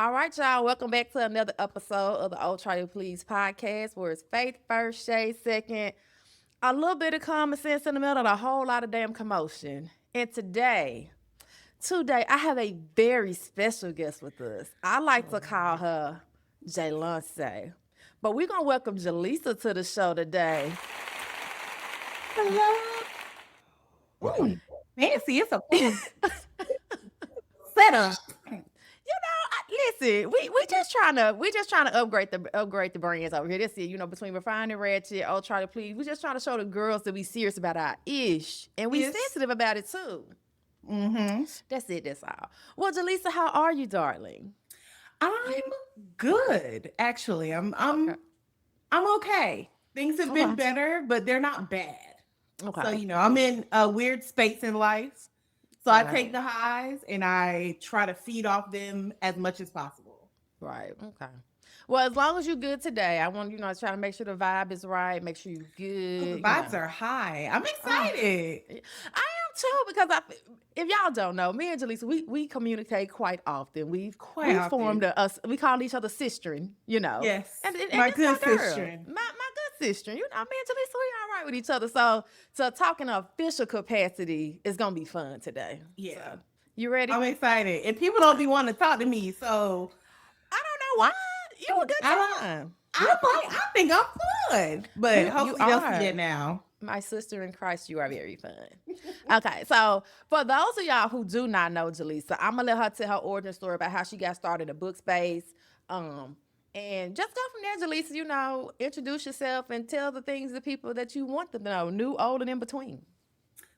All right, y'all. Welcome back to another episode of the Charlee Please podcast, where it's faith first, shade second, a little bit of common sense in the middle, and a whole lot of damn commotion. And today, I have a very special guest with us. I like to call her Jaleesa, but we're gonna welcome Jaleesa to the show today. Hello. Fancy. It's a setup. Listen, we just trying to upgrade the brands over here. This is between Refined and Ratchet, Charlie Please. We just trying to show the girls that we serious about our ish and we Yes. sensitive about it too. Mm-hmm. That's it. That's all. Well, Jaleesa, how are you, darling? I'm good, actually. Okay. I'm okay. Things have been Okay. better, but they're not bad. So, Okay. I'm in a weird space in life. So I take Right. the highs and I try to feed off them as much as possible. Right. Okay. Well, as long as you're good today, I want try to make sure the vibe is right. Make sure you're Oh, the good. vibes are high. I'm Oh, excited. I am too because if y'all don't know, me and Jaleesa, we communicate quite often. We've Quite we often. formed we call each other sistering, Yes. and My it's my good girl, sister. my good sister. Me and Jaleesa, we all right with each other. So talking official capacity is gonna be fun today. Yeah. So you ready? I'm excited. And people don't be wanting to talk to me. So I don't know why. You a I don't good time. I think I'm fun. But You hopefully they'll see are. it now. My sister in Christ, you are very fun. Okay, so for those of y'all who do not know Jaleesa, I'm gonna let her tell her origin story about how she got started in book space. Um, and just go from there, Jaleesa. Introduce yourself and tell the things to people that you want them to know, new, old, and in between.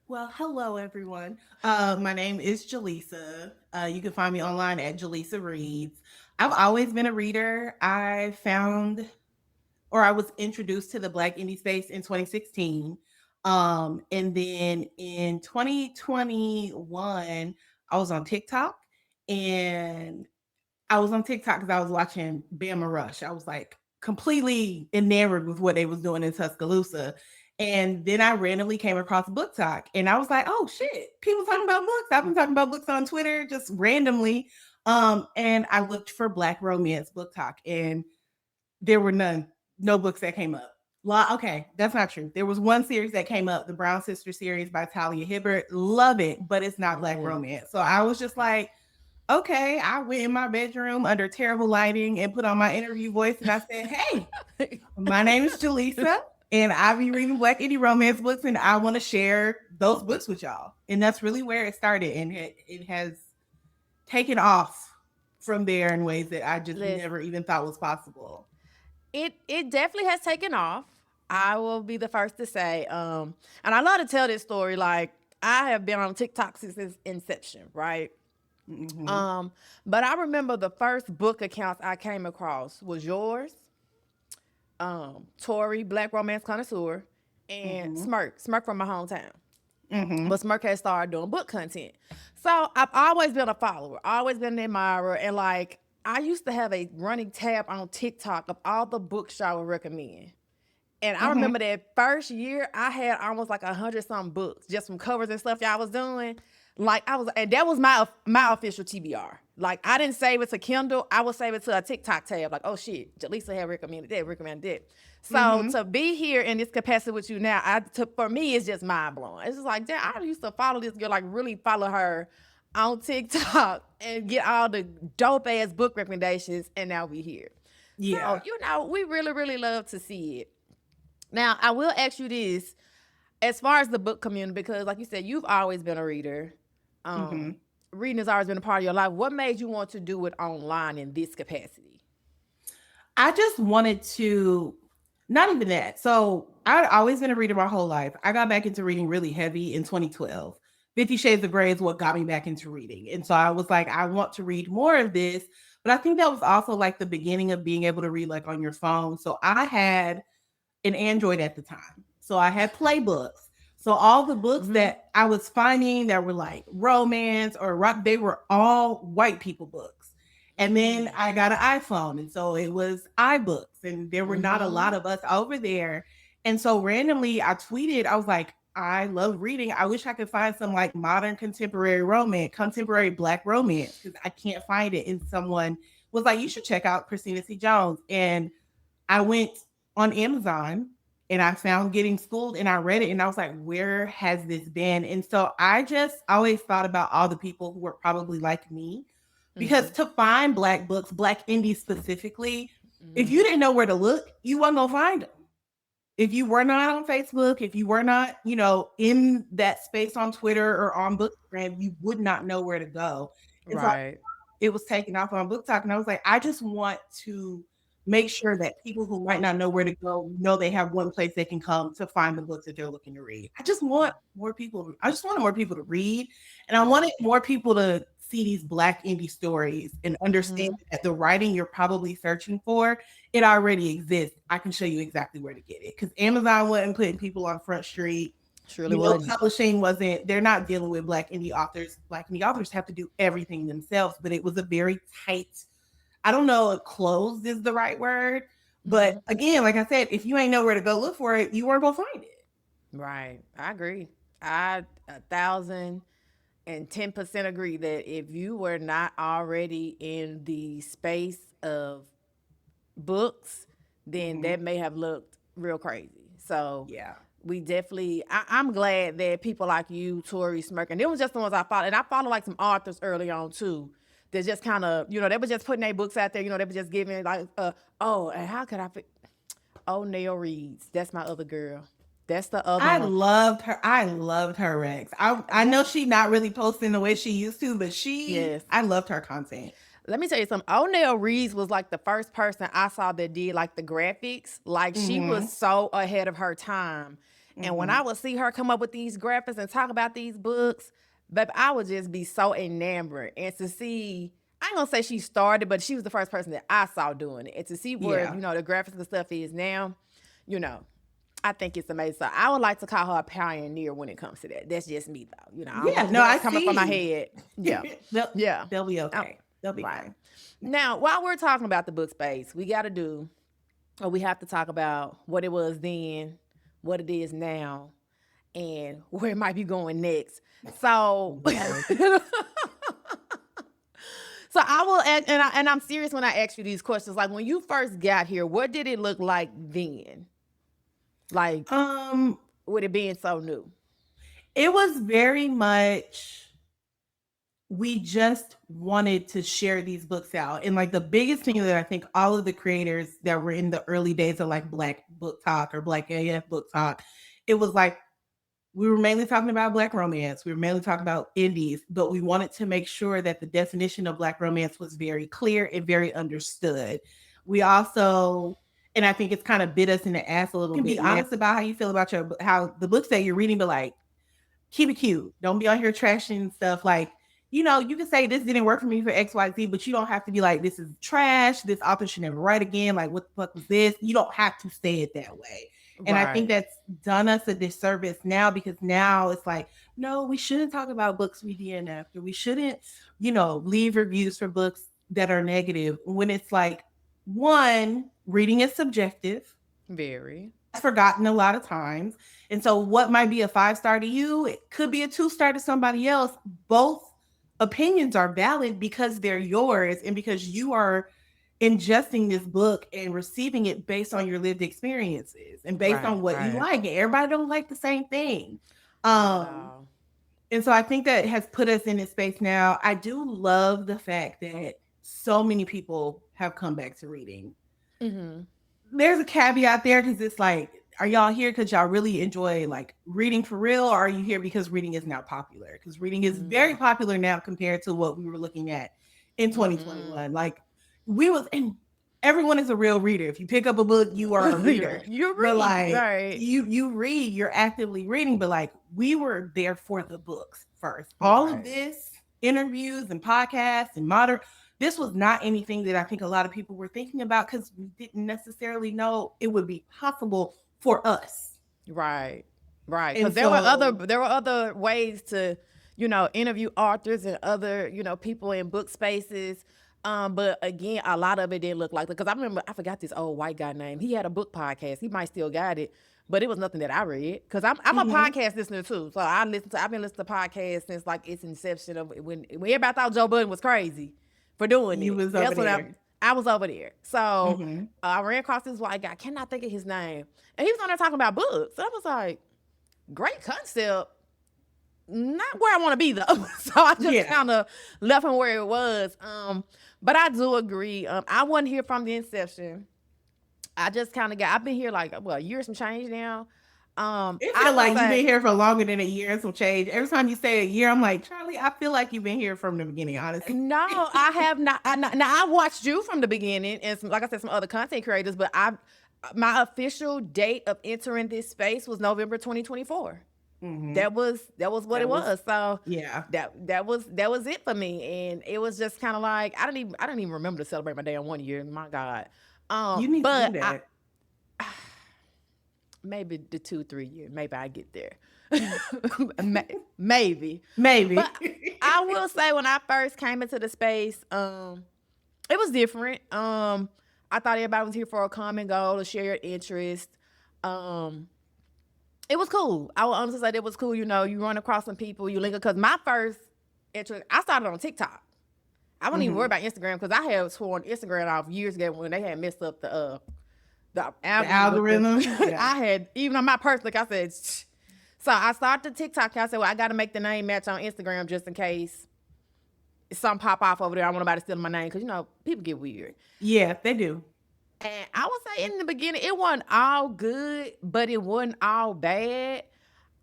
Well, hello everyone. My name is Jaleesa. You can find me online at Jaleesa Reads. I've always been a reader. I was introduced to the Black indie space in 2016. And then in 2021, I was on TikTok, and I was on TikTok because I was watching Bama Rush. I was like completely enamored with what they was doing in Tuscaloosa. And then I randomly came across BookTok, and I was like, oh shit, people talking about books. I've been talking about books on Twitter just randomly. And I looked for Black romance BookTok, and there were no books that came up. Okay, that's not true. There was one series that came up, the Brown Sister series by Talia Hibbert. Love it, but it's not Black Mm. romance. So I was just like, okay. I went in my bedroom under terrible lighting and put on my interview voice, and I said, hey, my name is Jaleesa, and I be reading Black indie romance books, and I want to share those books with y'all. And that's really where it started, and it has taken off from there in ways that I just Listen, never even thought was possible. it definitely has taken off. I will be the first to say. And I love to tell this story. Like I have been on TikTok since its inception, right? Hmm. But I remember the first book accounts I came across was yours, Tori, Black Romance Connoisseur, and Hmm. Smirk from my hometown. Hmm. But Smirk had started doing book content. So I've always been a follower, always been an admirer, and like I used to have a running tab on TikTok of all the books y'all would recommend. And I Hmm. remember that first year, I had almost like 100 some books just from covers and stuff y'all was doing. Like I was, and that was my official TBR. Like I didn't save it to Kindle, I would save it to a TikTok tab. Like, oh shit, Jaleesa had recommended that. So Hmm. to be here in this capacity with you now, for me, it's just mind blowing. It's just like, damn, I used to follow this girl, like really follow her on TikTok and get all the dope ass book recommendations, and now we here. So Yeah. we really really love to see it. Now, I will ask you this as far as the book community, because like you said, you've always been a reader. Hmm. Um, Reading has always been a part of your life. What made you want to do it online in this capacity? I just wanted to, not even that. So I'd always been a reader my whole life. I got back into reading really heavy in 2012. 50 Shades of Grey is what got me back into reading. And so I was like, I want to read more of this. But I think that was also like the beginning of being able to read like on your phone. So I had an Android at the time. So I had playbooks. So all the books Mm-hmm. that I was finding that were like romance or rock, they were all white people books. And then Mm. I got an iPhone. And so it was iBooks. And there were not a lot Mm-hmm. of us over there. And so randomly I tweeted, I was like, I love reading. I wish I could find some like modern contemporary romance, contemporary Black romance, because I can't find it in someone was like, you should check out Christina C. Jones. And I went on Amazon and I found Getting Schooled and I read it and I was like, where has this been? And so I just always thought about all the people who were probably like me, because to find Black books, Black indies specifically, if you didn't know where to look, you wasn't gonna find them. If you were not on Facebook, if you were not, in that space on Twitter or on Bookstagram, you would not know where to go. And so Right. it was taken off on BookTok, and I was like, I just want to make sure that people who might not know where to go know they have one place they can come to find the books that they're looking to read. I just wanted more people to read, and I wanted more people to see these Black indie stories and understand that the writing you're probably searching for, it already exists. I can show you exactly where to get it, because Amazon wasn't putting people on Front Street. Surely wasn't. Publishing they're not dealing with Black indie authors. Black indie authors have to do everything themselves, but it was a very tight, I don't know if closed is the right word, but again, like I said, if you ain't know where to go look for it, you weren't gonna find it. Right. I agree. I 1,010% agree that if you were not already in the space of books, then that may have looked real crazy. So Yeah. we definitely, I'm glad that people like you, Tori, Smirk, and it was just the ones I followed. And I followed like some authors early on too. That just kind of, they were just putting their books out there. They were just giving like, and how could I fit? Jaleesa Reads. That's my other girl. That's the other I one. loved her. I loved her, Rex. I know she not really posting the way she used to, but Yes. I loved her content. Let me tell you something. Jaleesa Reads was like the first person I saw that did like the graphics. Like she was so ahead of her time. And when I would see her come up with these graphics and talk about these books, baby, I would just be so enamored. And to see, I ain't gonna say she started, but she was the first person that I saw doing it. And to see where, Yeah. the graphics and stuff is now, I think it's amazing. So I would like to call her a pioneer when it comes to that. That's just me though. I don't want I coming see. from my head. Yeah. Yeah. They'll be okay. They'll be Right. fine. Now, while we're talking about the book space, we have to talk about what it was then, what it is now, and where it might be going next. So, so I will ask, and I'm serious when I ask you these questions. Like when you first got here, what did it look like then? Like, with it being so new. It was very much, we just wanted to share these books out. And like the biggest thing that I think all of the creators that were in the early days of like Black BookTok or Black AF BookTok, it was like, we were mainly talking about Black romance. We were mainly talking about indies, but we wanted to make sure that the definition of Black romance was very clear and very understood. We also, and I think it's kind of bit us in the ass a little bit. Be honest about how you feel about how the books that you're reading, but like, keep it cute. Don't be on here trashing stuff. Like, you can say this didn't work for me for XYZ, but you don't have to be like, this is trash. This author should never write again. Like, what the fuck was this? You don't have to say it that way. And I think that's done us a disservice now, because now it's like, no, we shouldn't talk about books we DNF'd, or we shouldn't, leave reviews for books that are negative, when it's like, one, reading is subjective. Very. It's forgotten a lot of times. And so what might be a 5-star to you, it could be a 2-star to somebody else. Both opinions are valid because they're yours and because you are ingesting this book and receiving it based on your lived experiences and based on what you like. And everybody don't like the same thing. And so I think that has put us in this space now. I do love the fact that so many people have come back to reading. There's a caveat there, because it's like, are y'all here because y'all really enjoy like reading for real, or are you here because reading is now popular? Because reading is very popular now compared to what we were looking at in 2021. Like and everyone is a real reader. If you pick up a book, you are a reader. You read, like, you read, you're actively reading, but like we were there for the books first. All of this interviews and podcasts and this was not anything that I think a lot of people were thinking about, because we didn't necessarily know it would be possible for us. Right. Because there were other ways to, interview authors and other, people in book spaces. But again, a lot of it didn't look like that. Because I remember, I forgot this old white guy name. He had a book podcast. He might still got it, but it was nothing that I read. Because I'm a podcast listener too. So I've been listening to podcasts since like its inception of when everybody thought Joe Budden was crazy for doing it. Was over there. I was over there. So Mhm. I ran across this white guy. I cannot think of his name. And he was on there talking about books. I was like, great concept. Not where I want to be though. So I just Yeah. kind of left him where it was. But I do agree. I wasn't here from the inception. I just kind of I've been here like, well, a year some change now. It I feel would like you've say, been here for longer than a year and some change. Every time you say a year, I'm like, Charlie, I feel like you've been here from the beginning, honestly. no, I have not. Now I watched you from the beginning, and some, like I said, some other content creators. But my official date of entering this space was November 2024. Mhm. That was what That it was, was. So yeah. that was it for me, and it was just kind of like I didn't even remember to celebrate my damn 1 year. My God. You need to do But that. maybe the 2-3 year, maybe I get there. Maybe. Maybe. But I will say when I first came into the space, it was different. I thought everybody was here for a common goal, a shared interest. Um, it was cool. I would honestly say it was cool. You run across some people, you link up. Because my first interest, I started on TikTok. I wouldn't even worry Mhm. about Instagram because I had sworn Instagram off years ago when they had messed up the The algorithm with the. algorithm. Yeah. I had even on my personal, like I said. Shh. So I started the TikTok. I said, well, I got to make the name match on Instagram just in case something pop off over there. I want nobody stealing my name because people get weird. Yeah, they do. And I would say in the beginning, it wasn't all good, but it wasn't all bad.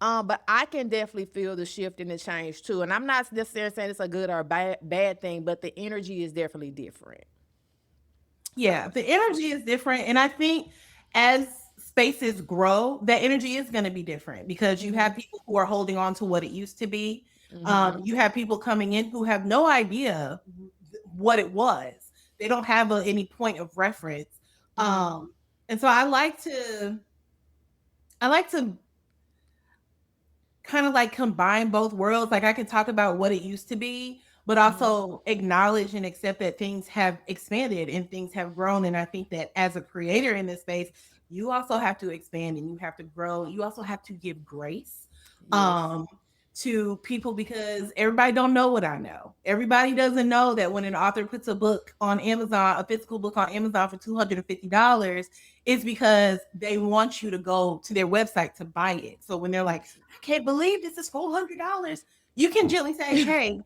But I can definitely feel the shift and the change too. And I'm not necessarily saying it's a good or a bad thing, but the energy is definitely different. Yeah, So the energy is different. And I think as spaces grow, that energy is going to be different because you mm-hmm, have people who are holding on to what it used to be. mm-hmm, You have people coming in who have no idea what it was. They don't have any point of reference. mm-hmm, And so I like to kind of like combine both worlds. Like I can talk about what it used to be, but mm-hmm. also acknowledge and accept that things have expanded and things have grown. And I think that as a creator in this space, you also have to expand and you have to grow. You also have to give grace Yes. um to people because everybody don't know what I know. Everybody doesn't know that when an author puts a book on Amazon, a physical book on Amazon for $250, it's because they want you to go to their website to buy it. So when they're like, I can't believe this is $400, you can gently say, hey,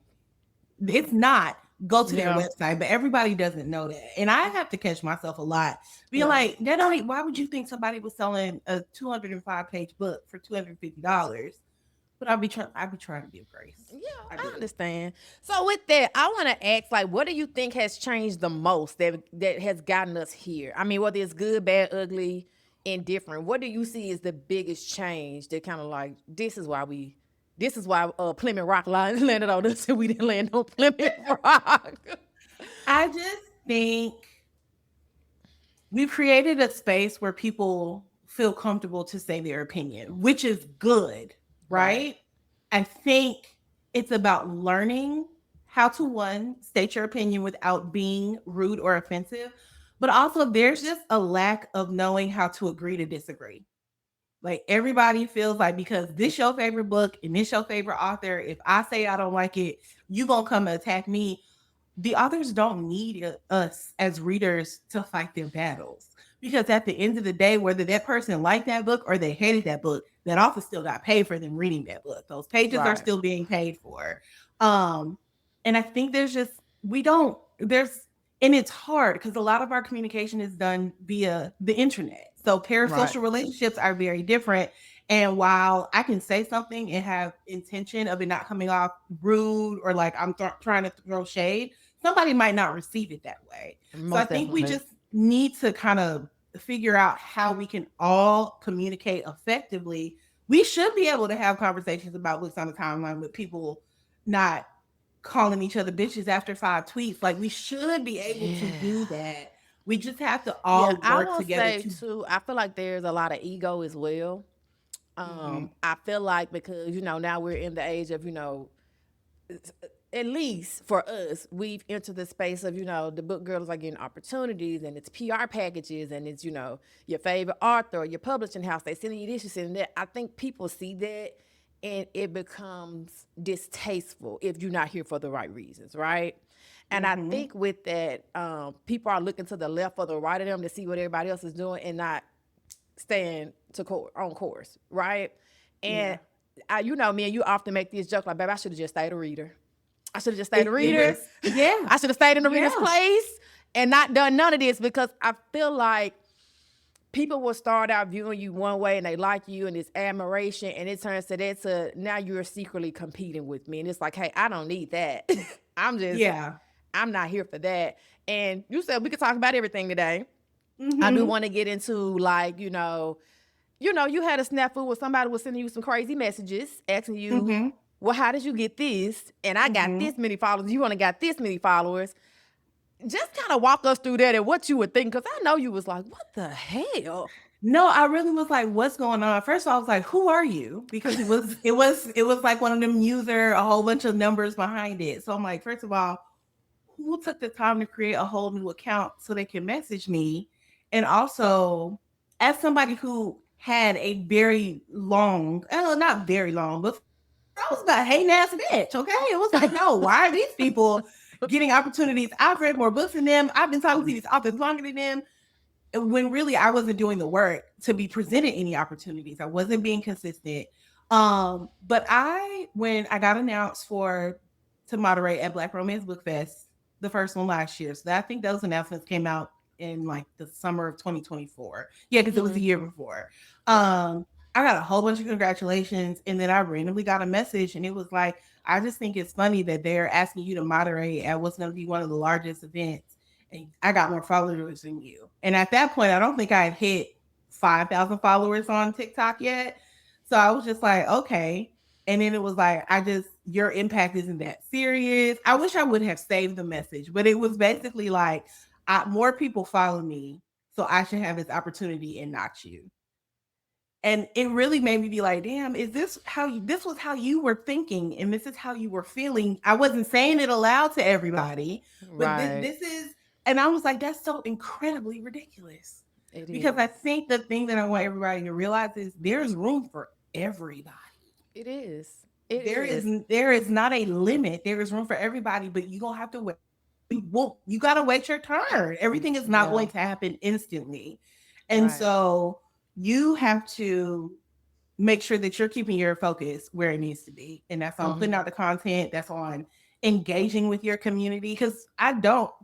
it's not. Go to their Yeah. website, but everybody doesn't know that. And I have to catch myself a lot. Being Yeah. like, that don't why would you think somebody was selling a 205-page book for $250? But I'll be trying to give grace. Yeah, I I do. understand. So with that, I want to ask, like, what do you think has changed the most that has gotten us here? I mean, whether it's good, bad, ugly, indifferent, what do you see is the biggest change that kind of like this is why Plymouth Rock landed on us and we didn't land on Plymouth Rock. I just think we've created a space where people feel comfortable to say their opinion, which is good, Right. right? I think it's about learning how to one, state your opinion without being rude or offensive, but also there's just a lack of knowing how to agree to disagree. Like everybody feels like because this your favorite book and this your favorite author, if I say I don't like it, you gonna come attack me. The authors don't need us as readers to fight their battles because at the end of the day, whether that person liked that book or they hated that book, that author still got paid for them reading that book. Those pages are Right. still being paid for. Um, and I think there's just we don't there's and it's hard because a lot of our communication is done via the internet. So Right. parasocial relationships are very different. And while I can say something and have intention of it not coming off rude or like I'm trying to throw shade, somebody might not receive it that way. So I Most think we definitely. just need to kind of figure out how we can all communicate effectively. We should be able to have conversations about books on the timeline with people not calling each other bitches after 5 tweets. Like we should be able to Yeah. do that. We just have to Yeah, all I work will together say to too, I feel like there's a lot of ego as well. Mhm. I feel like because now we're in the age of at least for us, we've entered the space of the book girls are getting opportunities and it's PR packages and it's your favorite author or your publishing house they sending you this, you sending that. I think people see that and it becomes distasteful if you're not here for the right reasons, right? And I think with that, people are looking to the left or the right of them to see what everybody else is doing and not staying on course, right? And you know, me and you often make this joke like, baby, I should have just stayed a reader. I should have just stayed a reader. Yeah. I should have stayed in the reader's place and not done none of this, because I feel like people will start out viewing you one way and they like you and it's admiration, and it turns to that to now you're secretly competing with me. And it's like, hey, I don't need that. I'm not here for that. And you said we could talk about everything today. I do want to get into, like, you know, you had a snafu where somebody was sending you some crazy messages asking you, well, how did you get this? And I got this many followers. You only got this many followers. Just kind of walk us through that and what you would think, because I know you was like, what the hell? No, I really was like, what's going on? First of all, I was like, who are you? Because it was like one of them user, a whole bunch of numbers behind it. So I'm like, first of all, who took the time to create a whole new account so they can message me? And also, as somebody who had a very long, not very long, but I was about hating ass bitch, okay? It was like, no, why are these people getting opportunities? I've read more books than them. I've been talking to these authors longer than them. When really I wasn't doing the work to be presented any opportunities. I wasn't being consistent. But when I got announced to moderate at Black Romance Book Fest, the first one last year. So I think those announcements came out in like the summer of 2024. Yeah, because it was the year before. I got a whole bunch of congratulations, and then I randomly got a message, and it was like, I just think it's funny that they're asking you to moderate at what's going to be one of the largest events, and I got more followers than you. And at that point, I don't think I had hit 5,000 followers on TikTok yet. So I was just like, okay. And then it was like, your impact isn't that serious. I wish I would have saved the message, but it was basically like, more people follow me, so I should have this opportunity and not you. And it really made me be like, damn, this was how you were thinking, and this is how you were feeling. I wasn't saying it aloud to everybody, but this is, and I was like, that's so incredibly ridiculous. Because I think the thing that I want everybody to realize is there's room for everybody. It is. There is not a limit. There is room for everybody, but you're going to have to wait. You got to wait your turn. Everything is not going to happen instantly. And so you have to make sure that you're keeping your focus where it needs to be. And that's on putting out the content. That's on engaging with your community. Because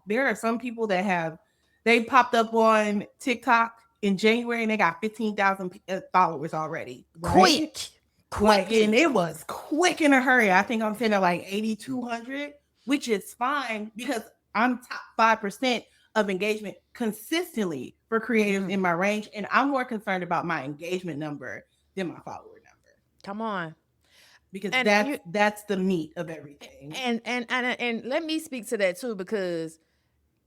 there are some people that they popped up on TikTok in January and they got 15,000 followers already. Right? Quick. And it was quick in a hurry. I think I'm sitting at like 8,200, which is fine because I'm top 5% of engagement consistently for creators in my range. And I'm more concerned about my engagement number than my follower number. Come on. Because that's the meat of everything. And let me speak to that too, because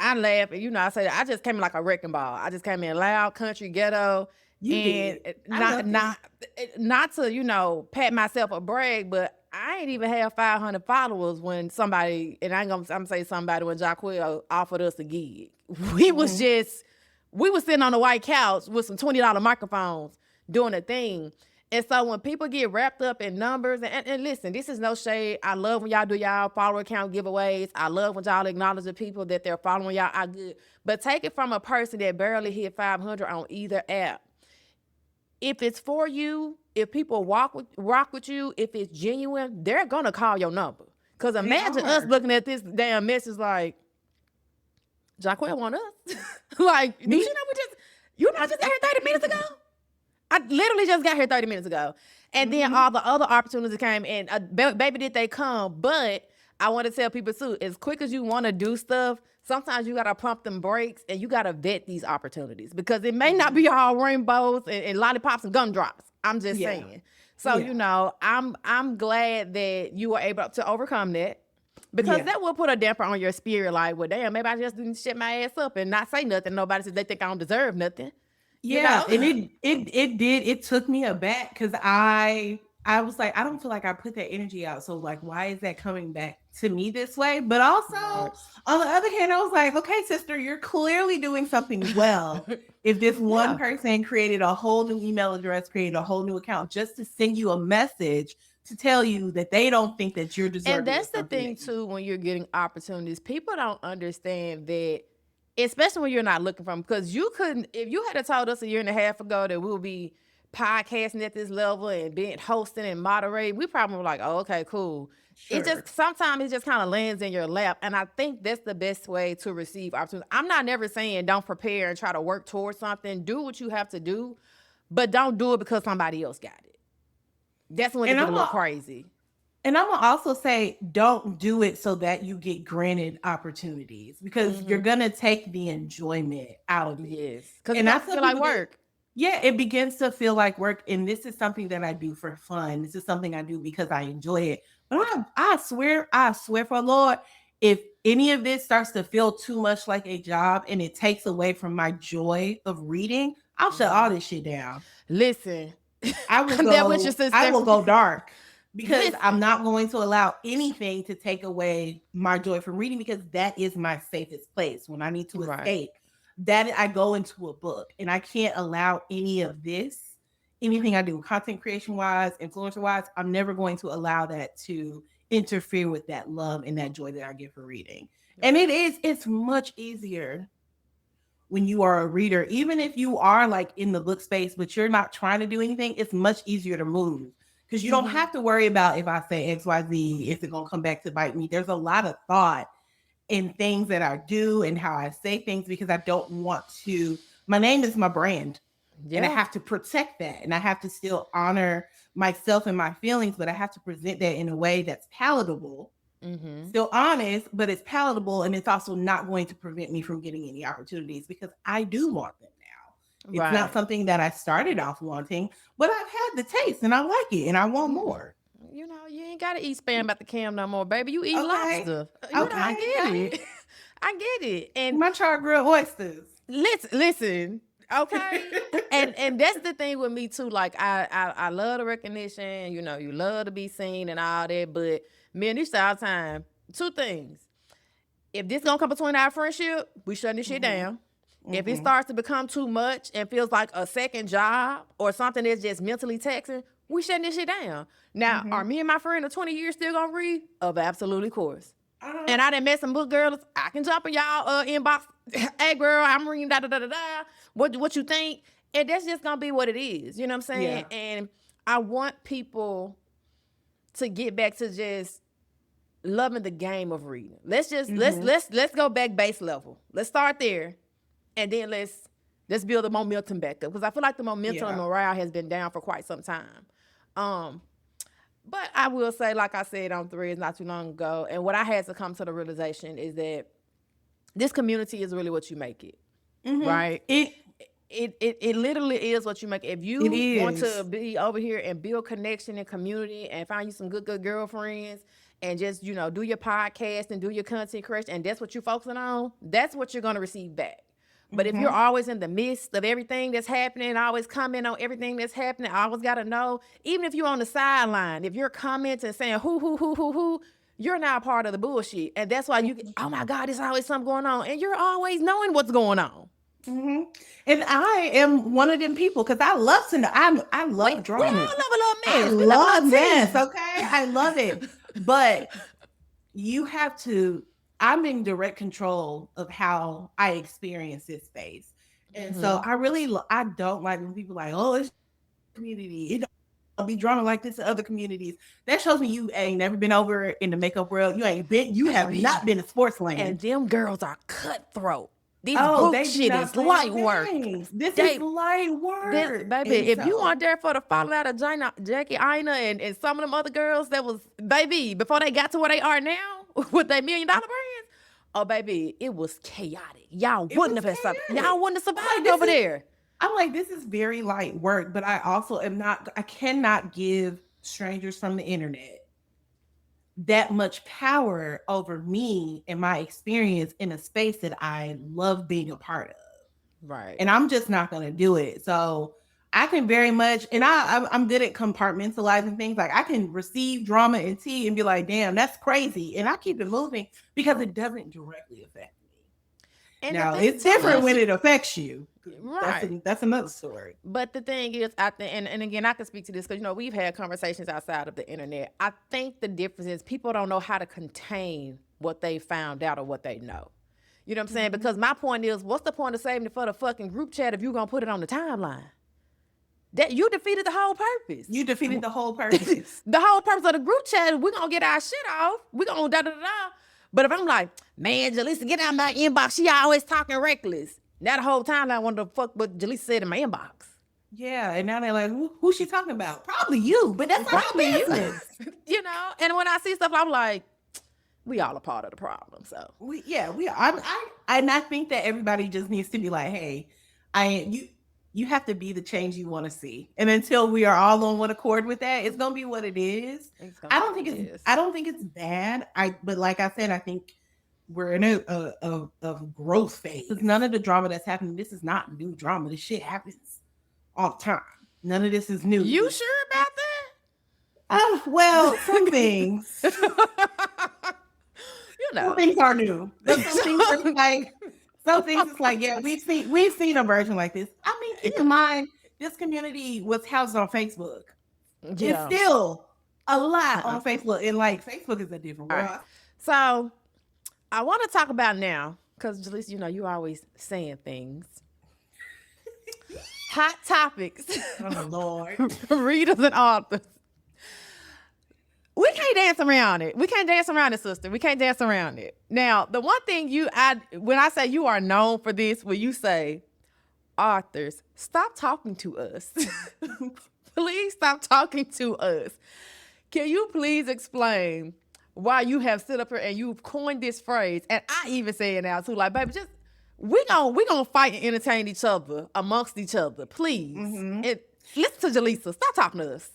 I laugh, and I say that I just came in like a wrecking ball. I just came in loud, country, ghetto. Not to, pat myself or brag, but I ain't even have 500 followers when somebody, and I'm gonna say somebody, when Jaquil offered us a gig. We was sitting on the white couch with some $20 microphones doing a thing. And so when people get wrapped up in numbers, and listen, this is no shade. I love when y'all do y'all follower count giveaways. I love when y'all acknowledge the people that they're following y'all. I good. But take it from a person that barely hit 500 on either app. If it's for you, if people rock with you, if it's genuine, they're going to call your number. Because imagine us looking at this damn message like, Jaquil want us? Like, do you know just got here 30 minutes ago? I literally just got here 30 minutes ago. And then all the other opportunities came, and baby, did they come. But I want to tell people too, as quick as you want to do stuff, sometimes you got to pump them brakes and you got to vet these opportunities, because it may not be all rainbows and lollipops and gumdrops. I'm just saying. So, I'm glad that you were able to overcome that, because that will put a damper on your spirit. Like, well, damn, maybe I just didn't shut my ass up and not say nothing. Nobody says they think I don't deserve nothing. Yeah, and it did. It took me aback because I was like, I don't feel like I put that energy out. So like, why is that coming back to me this way? But also on the other hand, I was like, okay, sister, you're clearly doing something well. If this one person created a whole new email address, created a whole new account just to send you a message to tell you that they don't think that you're deserving. And that's of the something thing that you- too, when you're getting opportunities, people don't understand that, especially when you're not looking for them. Because you couldn't, if you had told us a year and a half ago that we'll be podcasting at this level and being hosting and moderating, we probably were like, oh, okay, cool. It Sure. just sometimes it just kind of lands in your lap. And I think that's the best way to receive opportunities. I'm not never saying don't prepare and try to work towards something. Do what you have to do, but don't do it because somebody else got it. That's when it And gets a I'm little a- crazy. And I'm gonna also say, don't do it so that you get granted opportunities, because you're gonna take the enjoyment out of it. Yes. Because it And I doesn't tell feel like people that- work. Yeah, it begins to feel like work. And this is something that I do for fun. This is something I do because I enjoy it. But I swear for the Lord, if any of this starts to feel too much like a job and it takes away from my joy of reading, I'll shut all this shit down. Listen, I will I'm there with you, go, I will sister. go dark, because Listen. I'm not going to allow anything to take away my joy from reading, because that is my safest place when I need to Right. escape. That I go into a book, and I can't allow any of this, anything I do, content creation wise, influencer wise, I'm never going to allow that to interfere with that love and that joy that I get for reading. And it's much easier when you are a reader, even if you are like in the book space, but you're not trying to do anything, it's much easier to move, because you don't have to worry about, if I say XYZ, is it going to come back to bite me? There's a lot of thought in things that I do and how I say things, because I don't want to, my name is my brand. And I have to protect that. And I have to still honor myself and my feelings, but I have to present that in a way that's palatable, still honest, but it's palatable. And it's also not going to prevent me from getting any opportunities, because I do want them now. It's not something that I started off wanting, but I've had the taste and I like it and I want more. You know, you ain't got to eat spam at the cam no more, baby. You eat lobster. You know, Okay. I get it. I get it. And My char grilled oysters. listen. Okay. and that's the thing with me too. Like I love the recognition, you know, you love to be seen and all that, but me and this all the time, two things. If this gonna come between our friendship, we shutting this shit down. If it starts to become too much and feels like a second job or something that's just mentally taxing, we shutting this shit down. Now, are me and my friend of 20 years still gonna read? Of absolutely course. And I done met some book girls. I can jump in y'all inbox. Hey girl, I'm reading da da da da da. What you think? And that's just gonna be what it is. You know what I'm saying? Yeah. And I want people to get back to just loving the game of reading. Let's just let's go back base level. Let's start there, and then let's build the momentum back up, because I feel like the momentum and morale has been down for quite some time. But I will say, like I said on Threads not too long ago, and what I had to come to the realization is that this community is really what you make it, right? It literally is what you make it. If you want to be over here and build connection and community and find you some good girlfriends and just, you know, do your podcast and do your content creation, and that's what you're focusing on, that's what you're going to receive back. But if you're always in the midst of everything that's happening, always comment on everything that's happening, always got to know, even if you're on the sideline, if you're commenting saying who, you're now part of the bullshit. And that's why you get, oh my God, there's always something going on. And you're always knowing what's going on. And I am one of them people, because I love to know. I love drawing. We all love a little mess. I love mess. Okay, I love it. But you have to. I'm in direct control of how I experience this space, and so I don't like when people are like, oh, it's community. It don't be drama like this in other communities. That shows me you ain't never been over in the makeup world. You have not been in sports land. And them girls are cutthroat. These book shit is light work. This is light work. Baby, if you weren't there for the falling out of Jackie Aina and some of them other girls that was, baby, before they got to where they are now with their $1 million brands, oh, baby, it was chaotic. Y'all wouldn't have survived over there. I'm like, this is very light work, but I also I cannot give strangers from the internet that much power over me and my experience in a space that I love being a part of. Right. And I'm just not going to do it. So I can very much, and I'm good at compartmentalizing things. Like I can receive drama and tea and be like, damn, that's crazy. And I keep it moving because it doesn't directly affect me. And now it's different when it affects you. Right. That's another story. But the thing is, I think, and again, I can speak to this because, we've had conversations outside of the internet. I think the difference is people don't know how to contain what they found out or what they know. You know what I'm saying? Because my point is, what's the point of saving it for the fucking group chat if you're going to put it on the timeline? That you defeated the whole purpose. You defeated the whole purpose. The whole purpose of the group chat is we're going to get our shit off. We're going to da-da-da-da. But if I'm like, man, Jaleesa, get out my inbox. She always talking reckless. Now the whole time I wonder fuck what Jaleesa said in my inbox. Yeah, and now they're like, who's she talking about? Probably you, but that's probably you. And when I see stuff, I'm like, we all a part of the problem. So we are. I think that everybody just needs to be like, hey, you have to be the change you want to see. And until we are all on one accord with that, it's gonna be what it is. I don't think it's bad. But like I said, I think we're in a growth phase. None of the drama that's happening, this is not new drama. This shit happens all the time. None of this is new. You sure about that? Well, some things. Some things are new. But some things are like, some things it's like, yeah, we've seen a version like this. I mean, keep in mind, this community was housed on Facebook. Yeah. It's still a lot on Facebook, and like Facebook is a different world. Right. So I want to talk about now, because Jaleesa, you always saying things. Hot topics. Oh Lord. Readers and authors. We can't dance around it. We can't dance around it, sister. We can't dance around it. Now, the one thing when I say you are known for this, when you say, authors, stop talking to us. Please stop talking to us. Can you please explain why you have stood up here and you've coined this phrase? And I even say it now too, like, baby, just we gonna fight and entertain each other amongst each other, please. Mm-hmm. Listen to Jaleesa. Stop talking to us.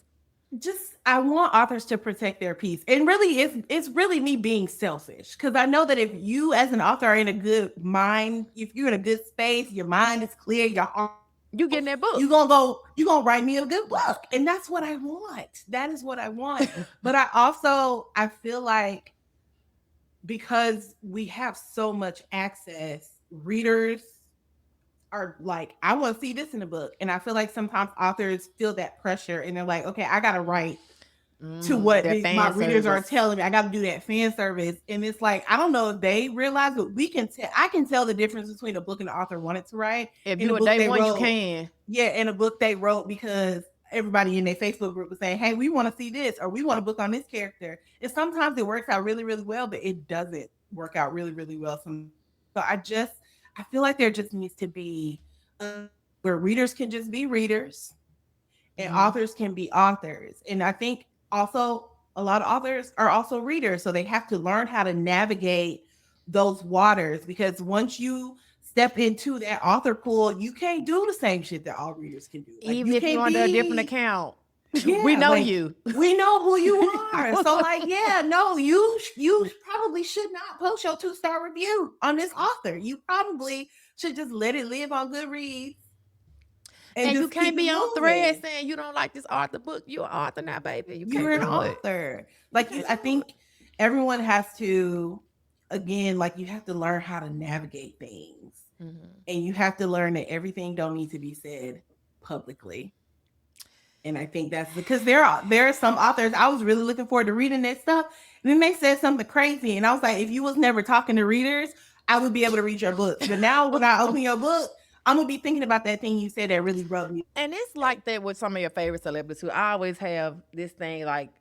I want authors to protect their peace. And really, it's really me being selfish. Because I know that if you as an author are in a good mind, if you're in a good space, your mind is clear, your heart, you getting that book. You're gonna write me a good book. And that's what I want. That is what I want. But I feel like because we have so much access, readers are like, I want to see this in the book. And I feel like sometimes authors feel that pressure and they're like, okay, I got to write to what my readers are telling me. I got to do that fan service. And it's like, I don't know if they realize, but I can tell the difference between a book and the author wanted to write. If you a day one, you can. Yeah, in a book they wrote because everybody in their Facebook group was saying, hey, we want to see this, or we want a book on this character. And sometimes it works out really, really well, but it doesn't work out really, really well. So I feel like there just needs to be where readers can just be readers and authors can be authors. And I think also a lot of authors are also readers. So they have to learn how to navigate those waters, because once you step into that author pool, you can't do the same shit that all readers can do. Like, even if you're under a different account. Yeah, we know you. We know who you are. So you probably should not post your 2-star review on this author. You probably should just let it live on Goodreads. And you can't be on thread saying you don't like this author book. You're an author now, baby. You're an author. I think everyone has to, again, you have to learn how to navigate things. Mm-hmm. And you have to learn that everything don't need to be said publicly. And I think that's because there are some authors, I was really looking forward to reading that stuff. And then they said something crazy. And I was like, if you was never talking to readers, I would be able to read your book. But now when I open your book, I'm going to be thinking about that thing you said that really rubbed me. And it's like that with some of your favorite celebrities too. I always have this thing, like,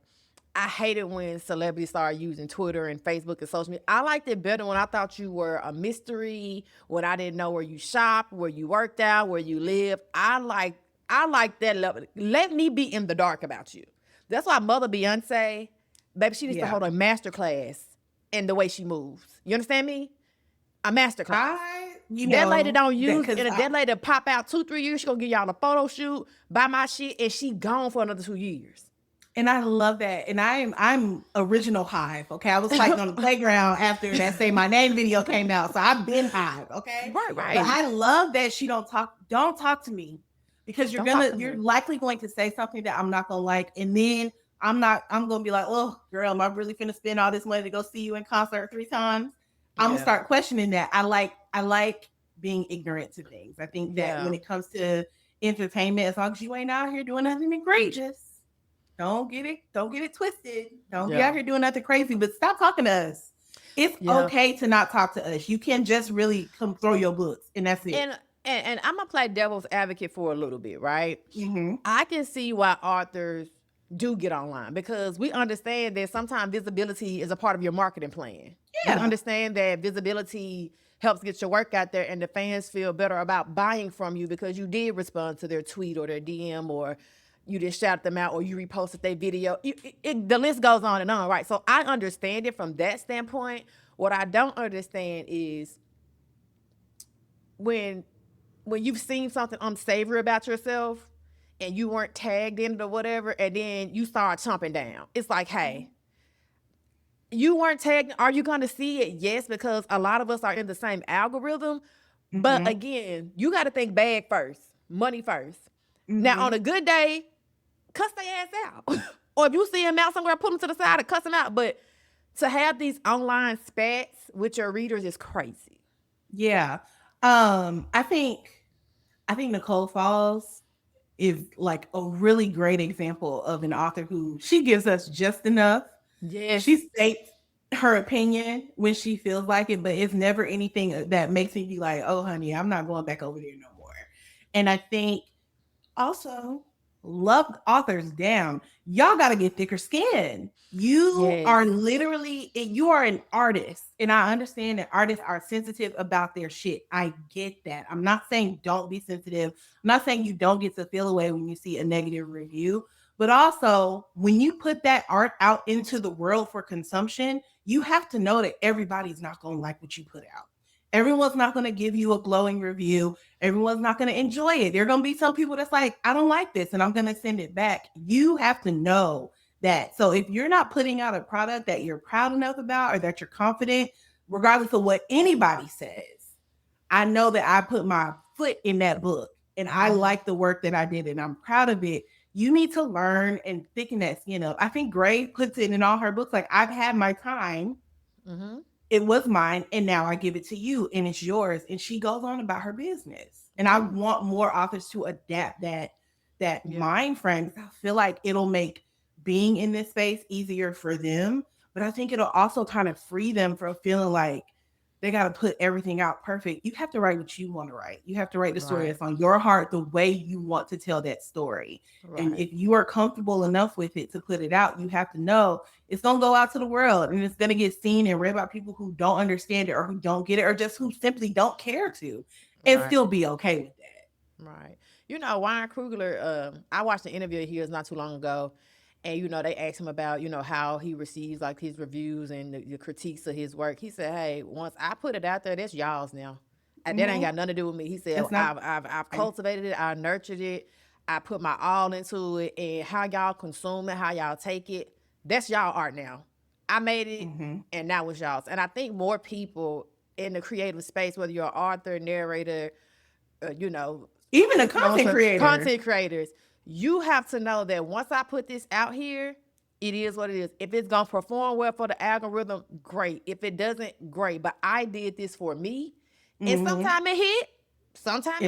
I hate it when celebrities start using Twitter and Facebook and social media. I liked it better when I thought you were a mystery, when I didn't know where you shop, where you worked out, where you live. I like that level. Let me be in the dark about you. That's why Mother Beyonce, baby, she needs to hold a master class in the way she moves. You understand me? A master class. That lady don't use, and that lady pop out 2-3 years, she gonna give y'all a photo shoot, buy my shit, and she gone for another 2 years. And I love that. And I'm original Hive. Okay. I was fighting on the playground after that Say My Name video came out. So I've been Hive. Okay. Right. But I love that she don't talk to me, because you're likely going to say something that I'm not gonna like. And then I'm gonna be like, oh girl, am I really finna spend all this money to go see you in concert 3 times? I'm gonna start questioning that. I like being ignorant to things. I think that Yeah. when it comes to entertainment, as long as you ain't out here doing nothing egregious, don't get it twisted. Don't be Yeah. out here doing nothing crazy, but stop talking to us. It's Yeah. okay to not talk to us. You can just really come throw your books, and that's it. And I'm gonna play devil's advocate for a little bit, right? Mm-hmm. I can see why authors do get online because we understand that sometimes visibility is a part of your marketing plan. We Yeah. understand that visibility helps get your work out there and the fans feel better about buying from you because you did respond to their tweet or their DM or you just shout them out or you reposted their video. The list goes on, right? So I understand it from that standpoint. What I don't understand is when you've seen something unsavory about yourself and you weren't tagged in it or whatever, and then you start chomping down. It's like, hey, you weren't tagged. Are you going to see it? Yes, because a lot of us are in the same algorithm. But again, you got to think bag first, money 1st. Now, on a good day, cuss their ass out. Or if you see them out somewhere, put them to the side and cuss them out. But to have these online spats with your readers is crazy. Yeah. I think Nicole Falls is like a really great example of an author who she gives us just enough. Yes. She states her opinion when she feels like it, but it's never anything that makes me be like, oh, honey, I'm not going back over there no more. And I think also love authors down. Y'all got to get thicker skin. You are literally, you are an artist. And I understand that artists are sensitive about their shit. I get that. I'm not saying don't be sensitive. I'm not saying you don't get to feel away when you see a negative review. But also, when you put that art out into the world for consumption, you have to know that everybody's not going to like what you put out. Everyone's not going to give you a glowing review. Everyone's not going to enjoy it. There are going to be some people that's like, I don't like this and I'm going to send it back. You have to know that. So if you're not putting out a product that you're proud enough about or that you're confident, regardless of what anybody says, I know that I put my foot in that book and I like the work that I did and I'm proud of it. You need to learn and thicken that skin up. I think Gray puts it in all her books. Like, I've had my time. It was mine, and now I give it to you, and it's yours. And she goes on about her business. And I want more authors to adapt that mind frame. I feel like it'll make being in this space easier for them, but I think it'll also kind of free them from feeling like they got to put everything out perfect. You have to write what you want to write. You have to write the story that's on your heart, the way you want to tell that story. And if you are comfortable enough with it to put it out, you have to know it's going to go out to the world and it's going to get seen and read by people who don't understand it or who don't get it or just who simply don't care to and still be okay with that. Right. You know, Ryan Coogler, I watched an interview of his not too long ago. And, you know, they asked him about, you know, how he receives like his reviews and the critiques of his work. He said, hey, once I put it out there, that's y'all's now. And that ain't got nothing to do with me. He said, I've cultivated it. I nurtured it. I put my all into it. And how y'all consume it, how y'all take it, that's y'all art now. I made it and now it's y'all's. And I think more people in the creative space, whether you're an author, narrator, you know, even a content creators, you have to know that once I put this out here, it is what it is. If it's going to perform well for the algorithm, great. If it doesn't, great. But I did this for me. And sometimes it hit, sometimes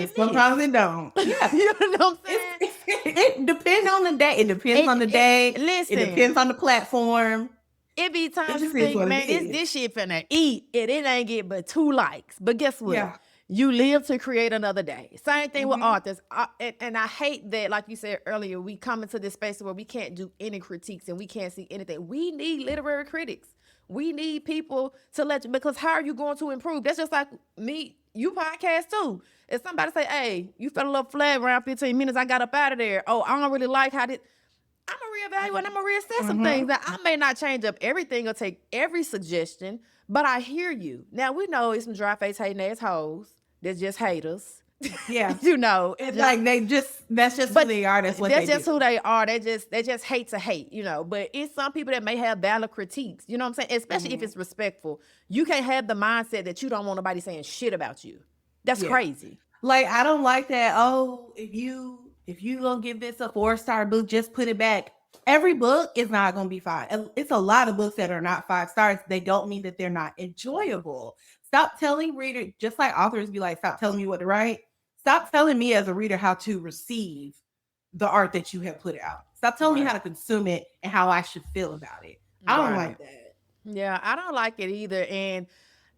it don't. Yeah. You know what I'm saying? It depends on the day. It depends on the day. Listen. It depends on the platform. It be times you think, man, this shit finna eat. And it ain't get but 2 likes. But guess what? Yeah. You live to create another day. Same thing with authors. And I hate that, like you said earlier, we come into this space where we can't do any critiques and we can't see anything. We need literary critics. We need people to let you, because how are you going to improve? That's just like me, you podcast too. If somebody say, hey, you felt a little flat around 15 minutes, I got up out of there. Oh, I don't really like how this. I'm going to reevaluate and I'm going to reassess some things. That I may not change up everything or take every suggestion, but I hear you. Now, we know it's some dry-faced hating ass hoes. They're just haters. Yeah. You know. It's like that's just who they are. That's what they do. That's just who they are. They just hate to hate, you know. But it's some people that may have valid critiques. You know what I'm saying? Especially if it's respectful. You can't have the mindset that you don't want nobody saying shit about you. That's crazy. Like, I don't like that. Oh, if you gonna give this a 4-star book, just put it back. Every book is not going to be 5. It's a lot of books that are not 5 stars. They don't mean that they're not enjoyable. Stop telling readers, just like authors be like, stop telling me what to write. Stop telling me as a reader how to receive the art that you have put out. Stop telling me how to consume it and how I should feel about it. I don't like that. Yeah, I don't like it either. And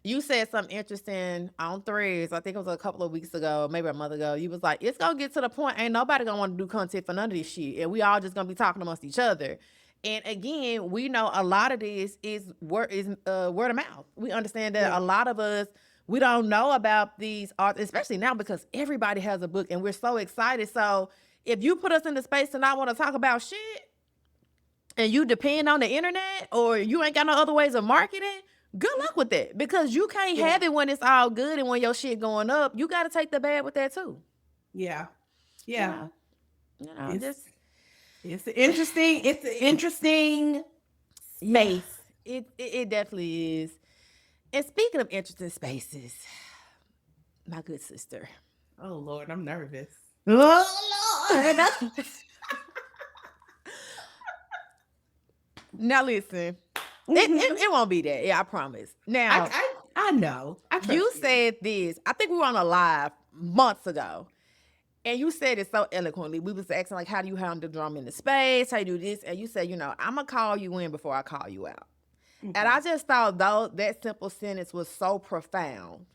you said something interesting on Threads. I think it was a couple of weeks ago, maybe a month ago. You was like, it's gonna get to the point, ain't nobody gonna want to do content for none of this shit, and we all just gonna be talking amongst each other. And again, we know a lot of this is word of mouth. We understand that a lot of us, we don't know about these arts, especially now because everybody has a book and we're so excited. So if you put us in the space to not want to talk about shit, and you depend on the internet or you ain't got no other ways of marketing, good luck with that, because you can't have it when it's all good and when your shit going up. You got to take the bad with that too. Yeah. It's an interesting space. It definitely is. And speaking of interesting spaces, my good sister. Oh Lord, I'm nervous. Oh Lord. Now listen, it won't be that. Yeah, I promise. Now I know. You said this. I think we were on a live months ago, and you said it so eloquently. We was asking like, how do you handle drama in the space? How you do this? And you said, I'm gonna call you in before I call you out. Mm-hmm. And I just thought that simple sentence was so profound.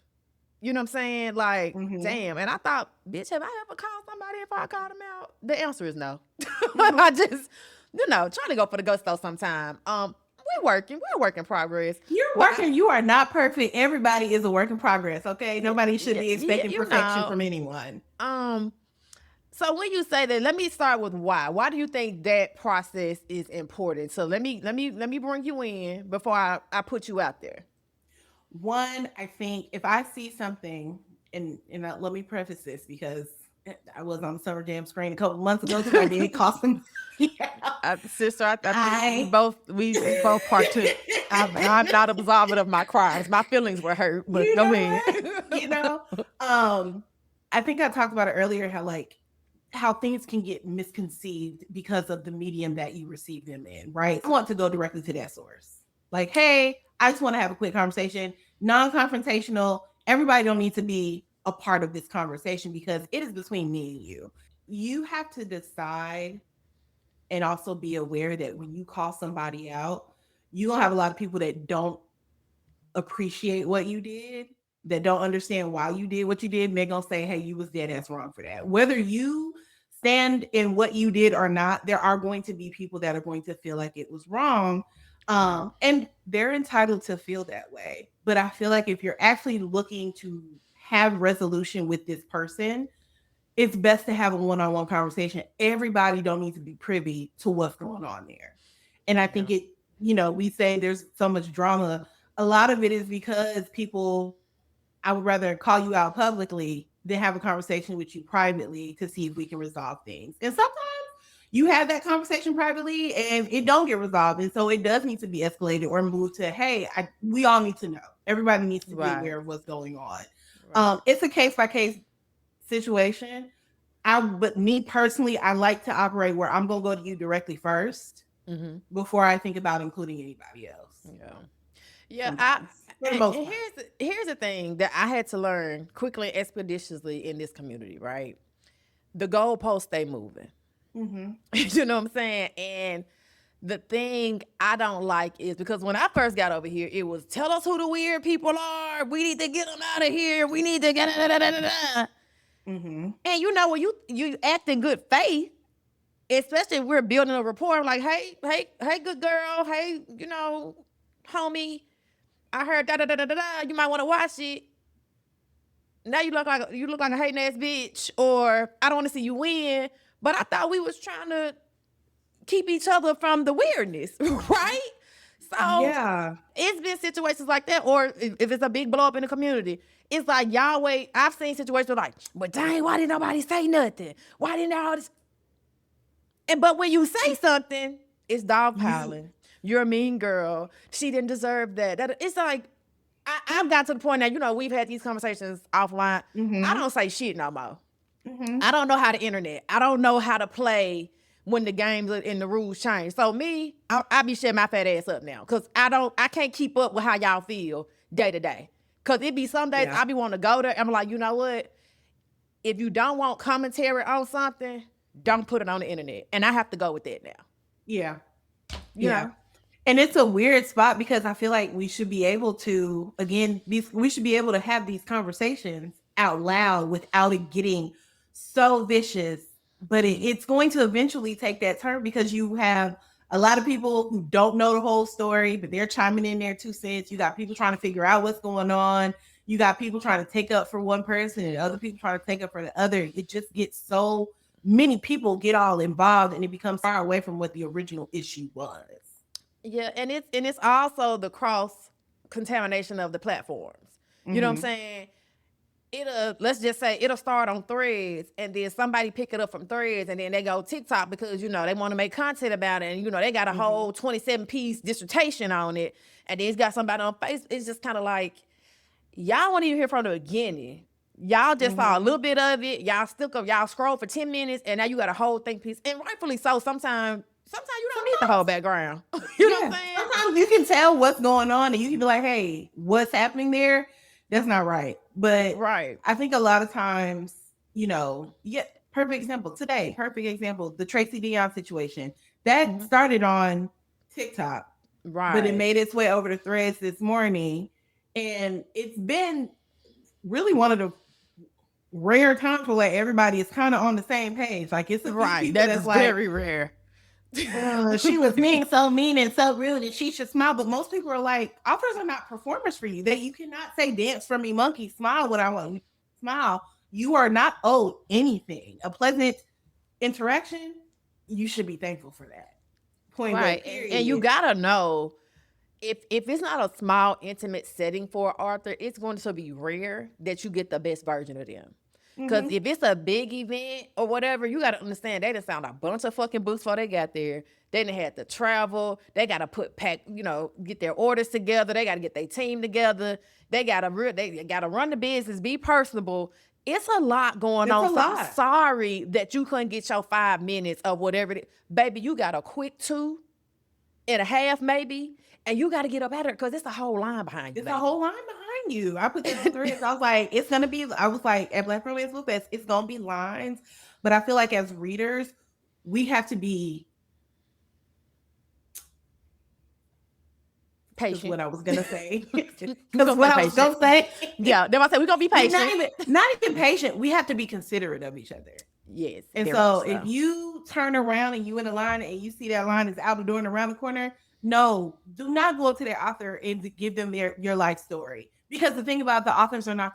You know what I'm saying? Like, damn. And I thought, bitch, have I ever called somebody before I called them out? The answer is no. I just, trying to go for the gusto sometime. We're a work in progress. You're working. You are not perfect. Everybody is a work in progress. Okay. Nobody should be expecting perfection from anyone. So when you say that, let me start with why. Why do you think that process is important? So let me bring you in before I put you out there. One, I think if I see something, and let me preface this because I was on the Summer Jam screen a couple months ago because I did cost them. Sister, I think we both partook. I'm not absolved of my crimes. My feelings were hurt, but go ahead. I think I talked about it earlier, how things can get misconceived because of the medium that you receive them in, right? I want to go directly to that source. Like, hey, I just want to have a quick conversation, non-confrontational. Everybody don't need to be a part of this conversation because it is between me and you. You have to decide and also be aware that when you call somebody out, you're going to have a lot of people that don't appreciate what you did, that don't understand why you did what you did. And they're going to say, hey, you was dead ass wrong for that. Whether you stand in what you did or not, there are going to be people that are going to feel like it was wrong. And they're entitled to feel that way. But I feel like if you're actually looking to have resolution with this person, it's best to have a one-on-one conversation. Everybody don't need to be privy to what's going on there. And I think we say there's so much drama. A lot of it is because I would rather call you out publicly than have a conversation with you privately to see if we can resolve things. And sometimes you have that conversation privately and it don't get resolved. And so it does need to be escalated or moved to, hey, we all need to know. Everybody needs to be aware of what's going on. Right. It's a case-by-case situation. But me personally, I like to operate where I'm going to go to you directly first before I think about including anybody else. Yeah. Here's the thing that I had to learn quickly and expeditiously in this community, right? The goalposts stay moving. You know what I'm saying? And the thing I don't like is because when I first got over here, it was tell us who the weird people are. We need to get them out of here. We need to get And when you act in good faith, especially if we're building a rapport, I'm like, hey, good girl, hey, homie, I heard you might want to watch it. Now you look like a hating ass bitch, or I don't want to see you win. But I thought we was trying to keep each other from the weirdness, right? So it's been situations like that, or if it's a big blow up in the community, it's like y'all wait. I've seen situations like, but dang, why didn't nobody say nothing? Why didn't all this? But when you say something, it's dogpiling. You're a mean girl. She didn't deserve that. It's like I've got to the point now. We've had these conversations offline. I don't say shit no more. I don't know how to internet. I don't know how to play when the games and the rules change. So me, I be shutting my fat ass up now because I can't keep up with how y'all feel day to day. Cause it be some days I be wanting to go there. I'm like, you know what? If you don't want commentary on something, don't put it on the internet. And I have to go with that now. Yeah. You know? And it's a weird spot because I feel like we should be able to, again, we should be able to have these conversations out loud without it getting so vicious. But it's going to eventually take that turn because you have a lot of people who don't know the whole story, but they're chiming in their 2 cents. You got people trying to figure out what's going on. You got people trying to take up for one person and other people trying to take up for the other. It just gets so many people get all involved and it becomes far away from what the original issue was. Yeah, and it's also the cross contamination of the platforms. You know what I'm saying? Let's just say it'll start on Threads and then somebody pick it up from Threads and then they go TikTok because they want to make content about it and they got a whole 27-piece dissertation on it and then it's got somebody on Facebook. It's just kind of like y'all weren't even here from the beginning. Y'all just saw a little bit of it. Y'all scroll for 10 minutes and now you got a whole think piece. And rightfully so, sometimes you don't need the whole background. You know what I'm saying? Sometimes you can tell what's going on and you can be like, hey, what's happening there? That's not right. But I think a lot of times, perfect example, the Tracy Dion situation. That started on TikTok. Right. But it made its way over to Threads this morning. And it's been really one of the rare times where everybody is kind of on the same page. Like it's that's very rare. She was being so mean and so rude and she should smile. But most people are like, authors are not performers for you. That you cannot say dance for me, monkey, smile when I want smile. You are not owed anything. A pleasant interaction, you should be thankful for that. Point right. And you gotta know if it's not a small, intimate setting for an author, it's going to be rare that you get the best version of them. Because if it's a big event or whatever, you got to understand they done found a bunch of fucking books before they got there. They done had to travel. They got to get their orders together. They got to get their team together. They got to run the business, be personable. It's a lot going on. So I'm sorry that you couldn't get your 5 minutes of whatever it is. Baby, you got a quick 2.5 maybe, and you got to get up at it because it's a whole line behind you. It's a whole line behind you. I put that in Threads. I was like, at Black Romance Book Fest, it's gonna be lines. But I feel like as readers, we have to be patient. Is what I was gonna say. Because what I was gonna say. Yeah, then I said we're gonna be patient. Not even patient. We have to be considerate of each other. Yes. And so if you turn around and you in a line and you see that line is out the door and around the corner, no, do not go up to their author and give them your life story. Because the thing about the authors they're not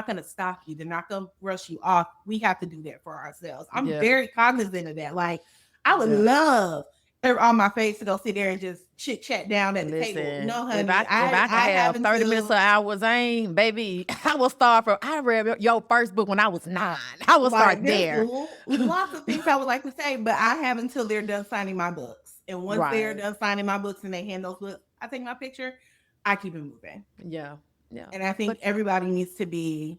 gonna stop you. They're not gonna rush you off. We have to do that for ourselves. I'm very cognizant of that. Like I would love on my face to go sit there and just chit chat down at the table. No, honey. If I have 30 minutes or hours, baby, I will start from. I read your first book when I was 9. I will start there. Lots of things I would like to say, but I have until they're done signing my books. And once they're done signing my books and they hand those books, I take my picture. I keep it moving. Yeah. And I think everybody needs to be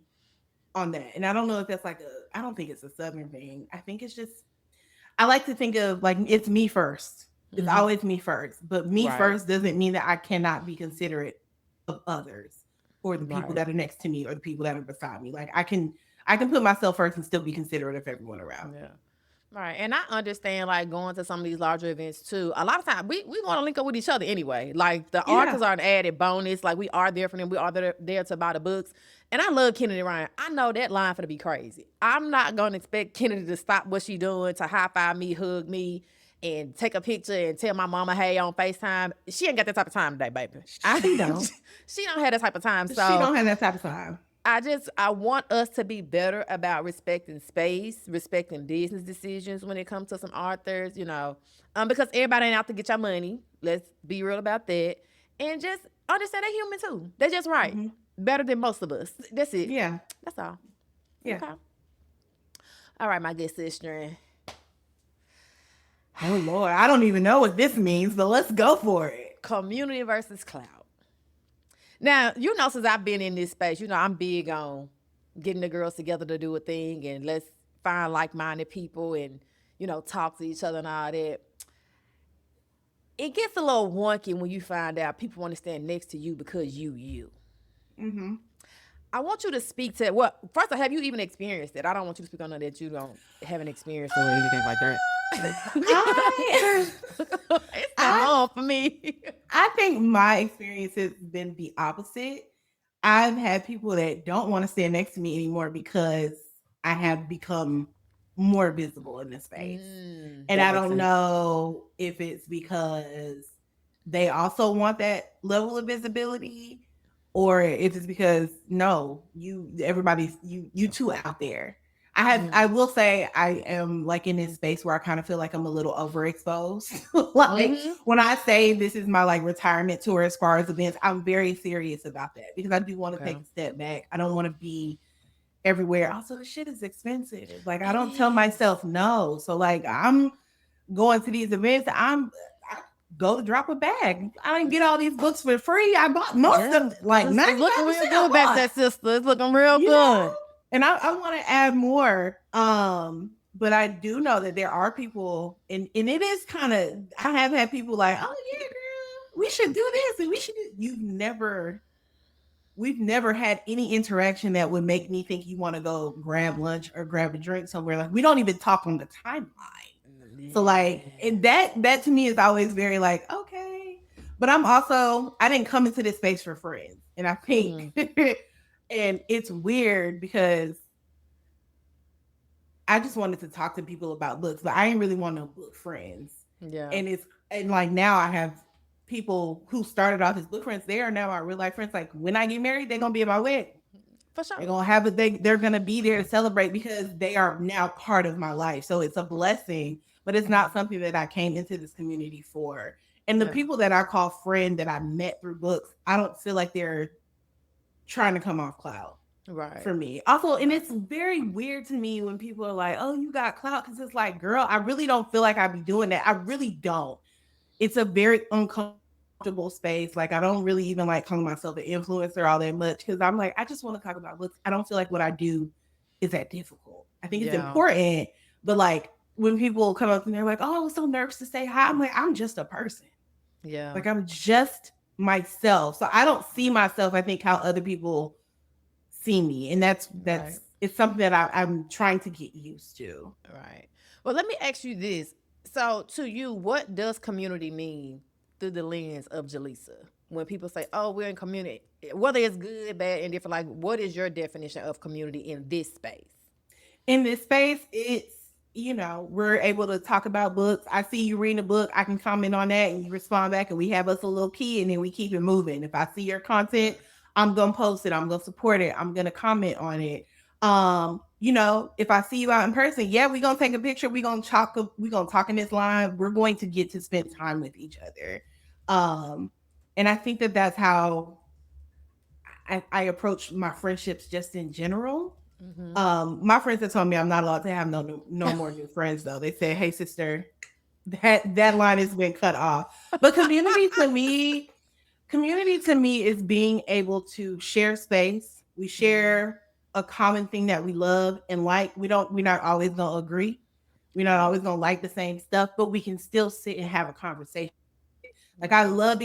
on that. And I don't know if that's I don't think it's a Southern thing. I think it's just, I like to think of like, it's me first. It's always me first. But me first doesn't mean that I cannot be considerate of others or the people that are next to me or the people that are beside me. Like I can put myself first and still be considerate of everyone around. Yeah. Right. And I understand like going to some of these larger events too. A lot of times we want to link up with each other anyway. Like the authors are an added bonus. Like we are there for them. We are there to buy the books. And I love Kennedy Ryan. I know that line for to be crazy. I'm not going to expect Kennedy to stop what she doing, to high five me, hug me, and take a picture and tell my mama, hey, on FaceTime. She ain't got that type of time today, baby. I don't. She don't have that type of time. So she don't have that type of time. I want us to be better about respecting space, respecting business decisions when it comes to some authors, because everybody ain't out to get your money. Let's be real about that. And just understand they're human too. They're just right. Better than most of us. That's it. Yeah. That's all. Yeah. Okay. All right, my good sister. Oh, Lord. I don't even know what this means, but let's go for it. Community versus clout. Now, since I've been in this space, I'm big on getting the girls together to do a thing and let's find like-minded people and, talk to each other and all that. It gets a little wonky when you find out people want to stand next to you because you. I want you to speak to what first of all, have you even experienced it? I don't want you to speak on that you don't haven't experienced or anything like that. I It's not I hard for me. I think my experience has been the opposite. I've had people that don't want to stand next to me anymore because I have become more visible in this space. And That I makes don't sense. know if it's because they also want that level of visibility or if it's because no, you too out there. I will say I am like in this space where I kind of feel like I'm a little overexposed. Like Mm-hmm. when I say this is my like retirement tour as far as events, I'm very serious about that because I do want to Okay. take a step back. I don't want to be everywhere. Also, the shit is expensive. Like I It don't tell is. myself no. So like I'm going to these events. I go to drop a bag. I didn't get all these books for free. I bought most of Yeah, them, like it's 95% looking real I good back bought. there, sister. It's looking real You know? good. And I want to add more. But I do know that there are people and it is kind of I have had people like, oh yeah, girl, we should do this and we should do we've never had any interaction that would make me think you want to go grab lunch or grab a drink somewhere. Like we don't even talk on the timeline. So like and that to me is always very like, okay. But I didn't come into this space for friends. And I think and it's weird because I just wanted to talk to people about books, but I didn't really want no book friends. Yeah, And like now I have people who started off as book friends. They are now my real life friends. Like when I get married, they're gonna be at my wedding. for sure. They're gonna have it. They're gonna be there to celebrate because they are now part of my life. So it's a blessing, but it's not something that I came into this community for. And the Yeah, people that I call friend that I met through books, I don't feel like they're trying to come off cloud right. for me. Also, and it's very weird to me when people are like, "Oh, you got clout," because it's like, girl, I really don't feel like I be doing that. I really don't. It's a very uncomfortable space. Like, I don't really even like calling myself an influencer all that much because I'm like, I just want to talk about books. I don't feel like what I do is that difficult. I think it's Yeah, important, but like when people come up and they're like, "Oh, I was so nervous to say hi," I'm like, I'm just a person. yeah, Like, I'm just myself. So I don't see myself. I think how other people see me, and right, that's it's something that I'm trying to get used to. right. Well, let me ask you this. So, to you, what does community mean through the lens of Jaleesa? When people say, "Oh, we're in community," whether it's good, bad, and different, like, what is your definition of community in this space? In this space, it's we're able to talk about books. I see you reading a book, I can comment on that, and you respond back, and we have us a little key, and then we keep it moving. If I see your content, I'm gonna post it. I'm gonna support it. I'm gonna comment on it. If I see you out in person, yeah, we're gonna take a picture. We're gonna talk in this line. We're going to get to spend time with each other. Um, and I think that that's how I approach my friendships just in general. My friends have told me I'm not allowed to have no more new friends though. They say, "Hey sister, that line has been cut off." But community to me is being able to share space. We share a common thing that we love and like. We're not always gonna agree. We're not always gonna like the same stuff, but we can still sit and have a conversation. Like I love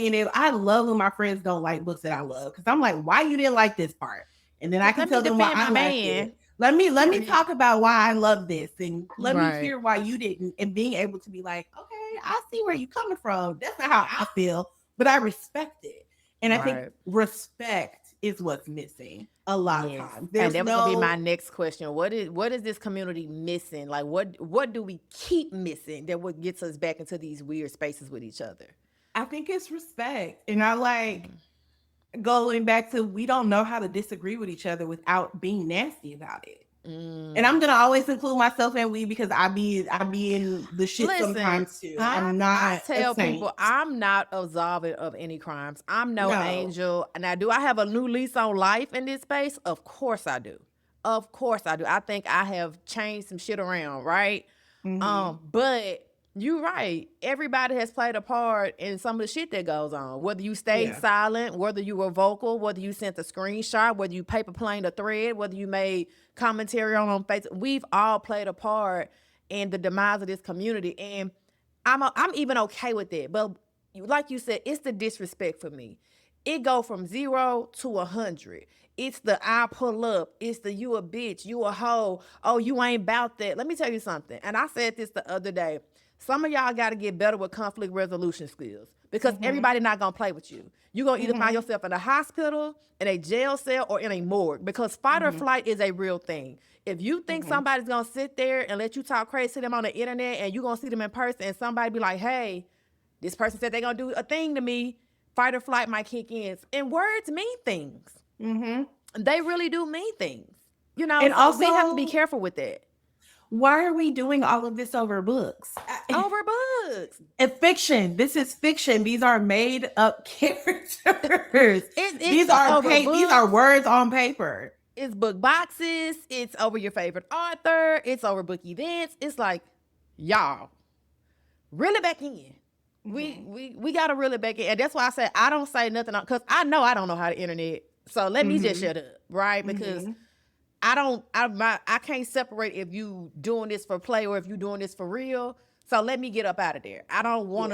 when my friends don't like books that I love because I'm like, why you didn't like this part? And then I can Let me tell them why defend I my like man. it. Let me Period. talk about why I love this and let me Right, hear why you didn't. And being able to be like, okay, I see where you're coming from. That's not how I feel, but I respect it. And I think right. respect is what's missing a lot of Yes. times. And There's that was gonna be my no next question. What is this community missing? Like what do we keep missing that what gets us back into these weird spaces with each other? I think it's respect. And I like going back to we don't know how to disagree with each other without being nasty about it. And I'm gonna always include myself in we because I be in the shit Listen, sometimes too. I'm I not a tell saint. people I'm not absolving of any crimes. I'm no No. angel. Now, do I have a new lease on life in this space? Of course I do. Of course I do. I think I have changed some shit around, right? Hmm. But you're right. Everybody has played a part in some of the shit that goes on. Whether you stayed Yeah. silent, whether you were vocal, whether you sent a screenshot, whether you paper planed a thread, whether you made commentary on Facebook, we've all played a part in the demise of this community, and I'm even okay with it. But like you said, it's the disrespect for me. It go from 0 to 100. It's the I pull up. It's the you a bitch, you a hoe. Oh, you ain't about that. Let me tell you something. And I said this the other day. Some of y'all got to get better with conflict resolution skills because everybody not going to play with you. You're going to either find yourself in a hospital, in a jail cell, or in a morgue because fight or flight is a real thing. If you think somebody's going to sit there and let you talk crazy to them on the internet and you're going to see them in person and somebody be like, hey, this person said they're going to do a thing to me, fight or flight might kick in. And words mean things. They really do mean things. You know, And so also, we have to be careful with that. why are we doing all of this over books? Over books. And fiction. This is fiction. These are made up characters. These are words on paper. It's book boxes. It's over your favorite author. It's over book events. It's like, y'all, reel it back in. We gotta reel it back in. And that's why I said I don't say nothing because I know I don't know how to internet. So let me just shut up, right? Because I can't separate if you doing this for play or if you doing this for real. So let me get up out of there. I don't want